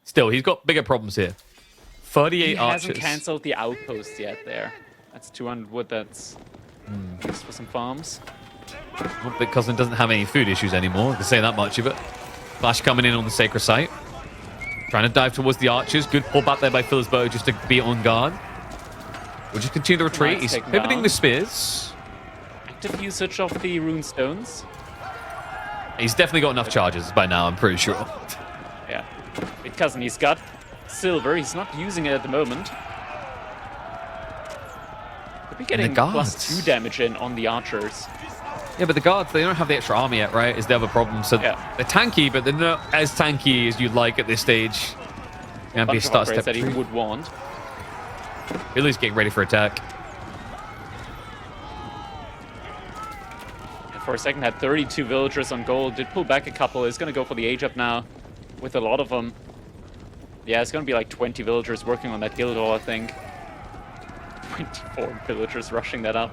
Still, he's got bigger problems here. 38 archers. He hasn't cancelled the outpost yet there. That's 200 wood. That's used for some farms. Well, Bitcousin doesn't have any food issues anymore. I can say that much of it. Flash coming in on the sacred site. Trying to dive towards the archers. Good pull back there by Filisberto just to be on guard. We'll just continue to retreat. He's pivoting the spears. Active usage of the rune stones. He's definitely got enough charges by now, I'm pretty sure. Yeah. Bitcousin, he's got silver. He's not using it at the moment. Could be getting +2 damage in on the archers. Yeah, but the guards, they don't have the extra army yet, right? Is the other problem. So they're tanky, but they're not as tanky as you'd like at this stage. Gonna be a start step that he would want. Billy's getting ready for attack. And for a second, had 32 villagers on gold. Did pull back a couple. Is going to go for the age up now with a lot of them. Yeah, it's going to be like 20 villagers working on that guild hall, I think. 24 villagers rushing that up.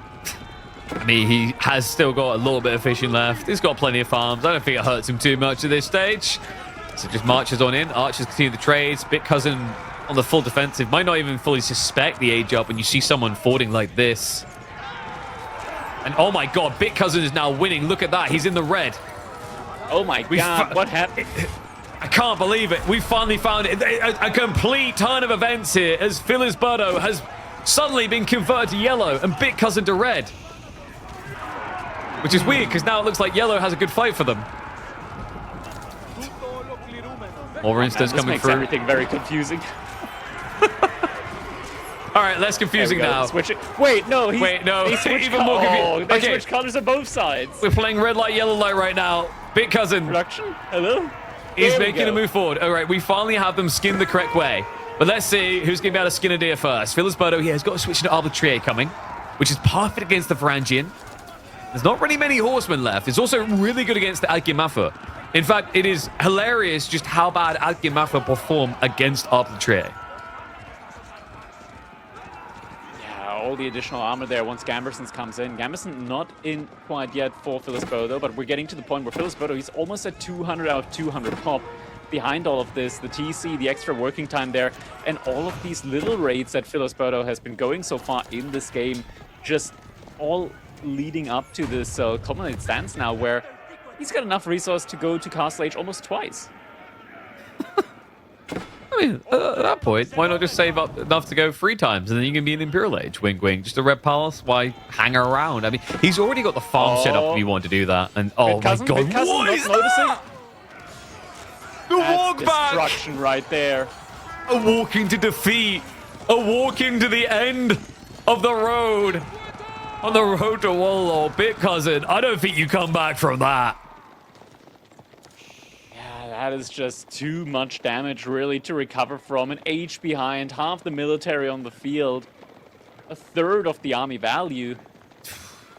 I mean, he has still got a little bit of fishing left. He's got plenty of farms. I don't think it hurts him too much at this stage. So just marches on in. Archers continue the trades. Bitcousin on the full defensive. Might not even fully suspect the age up when you see someone fording like this. And oh my god, Bitcousin is now winning. Look at that. He's in the red. Oh my god, what happened? I can't believe it. We finally found it. A complete turn of events here as Filisberto has suddenly been converted to yellow and Bitcousin to red. Which is weird, because now it looks like yellow has a good fight for them. More instance coming through. Everything very confusing. All right, less confusing now. Switch it. Wait, no. Wait, no. They switched Even more confusing. They switched colors on both sides. We're playing red light, yellow light right now. Bitcousin. Production? Hello? He's making a move forward. All right, we finally have them skinned the correct way. But let's see who's going to be able to skin a deer first. Filisberto here has got to switch to Arbitrier coming, which is perfect against the Varangian. There's not really many horsemen left. It's also really good against the Algimafa. In fact, it is hilarious just how bad Algimafa perform against Arbitrier. Yeah, all the additional armor there once Gambersons comes in. Gamberson not in quite yet for Filisberto, but we're getting to the point where Filisberto, he's almost at 200 out of 200 pop. Behind all of this, the TC, the extra working time there, and all of these little raids that Filisberto has been going so far in this game, just all leading up to this culminate stance now where he's got enough resource to go to Castle Age almost twice. I mean, at that point, why not just save up enough to go 3 times and then you can be an Imperial Age? Wink, wink. Just a Red Palace? Why hang around? I mean, he's already got the farm set up if you want to do that. And oh my god, what is that? The walk back! Destruction right there. A walk into defeat. A walk into the end of the road. On the road to Wololo, Bitcousin. I don't think you come back from that. Yeah, that is just too much damage, really, to recover from. An age behind, half the military on the field, a third of the army value.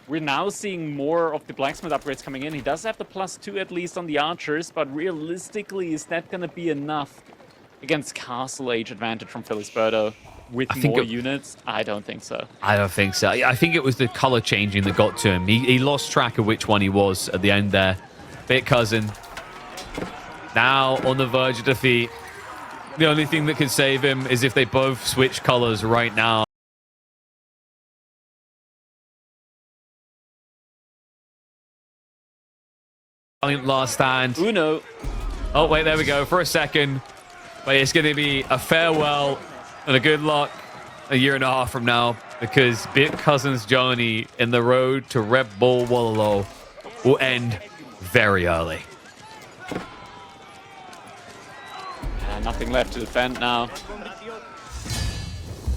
We're now seeing more of the blacksmith upgrades coming in. He does have the +2 at least on the archers, but realistically, is that going to be enough against Castle Age advantage from Filisberto? With more units? I don't think so. I don't think so. I think it was the color changing that got to him. He lost track of which one he was at the end there. Bitcousin now on the verge of defeat. The only thing that could save him is if they both switch colors right now. Last stand. Uno. Oh, wait, there we go. For a second. But it's going to be a farewell and a good luck a year and a half from now, because Bitcousin's journey in the road to Red Bull Wololo will end very early. Nothing left to defend now.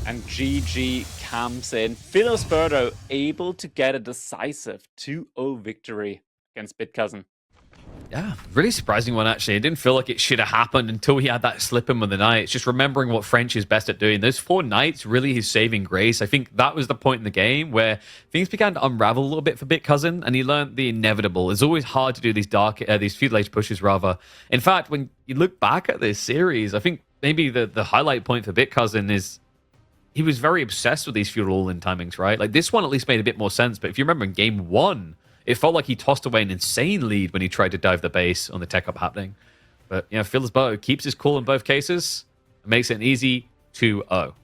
And GG comes in. Filisberto able to get a decisive 2-0 victory against Bitcousin. Yeah, really surprising one, actually. It didn't feel like it should have happened until he had that slip in with the knights. Just remembering what French is best at doing. Those 4 knights, really his saving grace. I think that was the point in the game where things began to unravel a little bit for Bitcousin, and he learned the inevitable. It's always hard to do these feudal age pushes, rather. In fact, when you look back at this series, I think maybe the highlight point for Bitcousin is he was very obsessed with these feudal all-in timings, right? Like, this one at least made a bit more sense, but if you remember in game 1, it felt like he tossed away an insane lead when he tried to dive the base on the tech up happening. But, Filisberto keeps his cool in both cases and makes it an easy 2-0.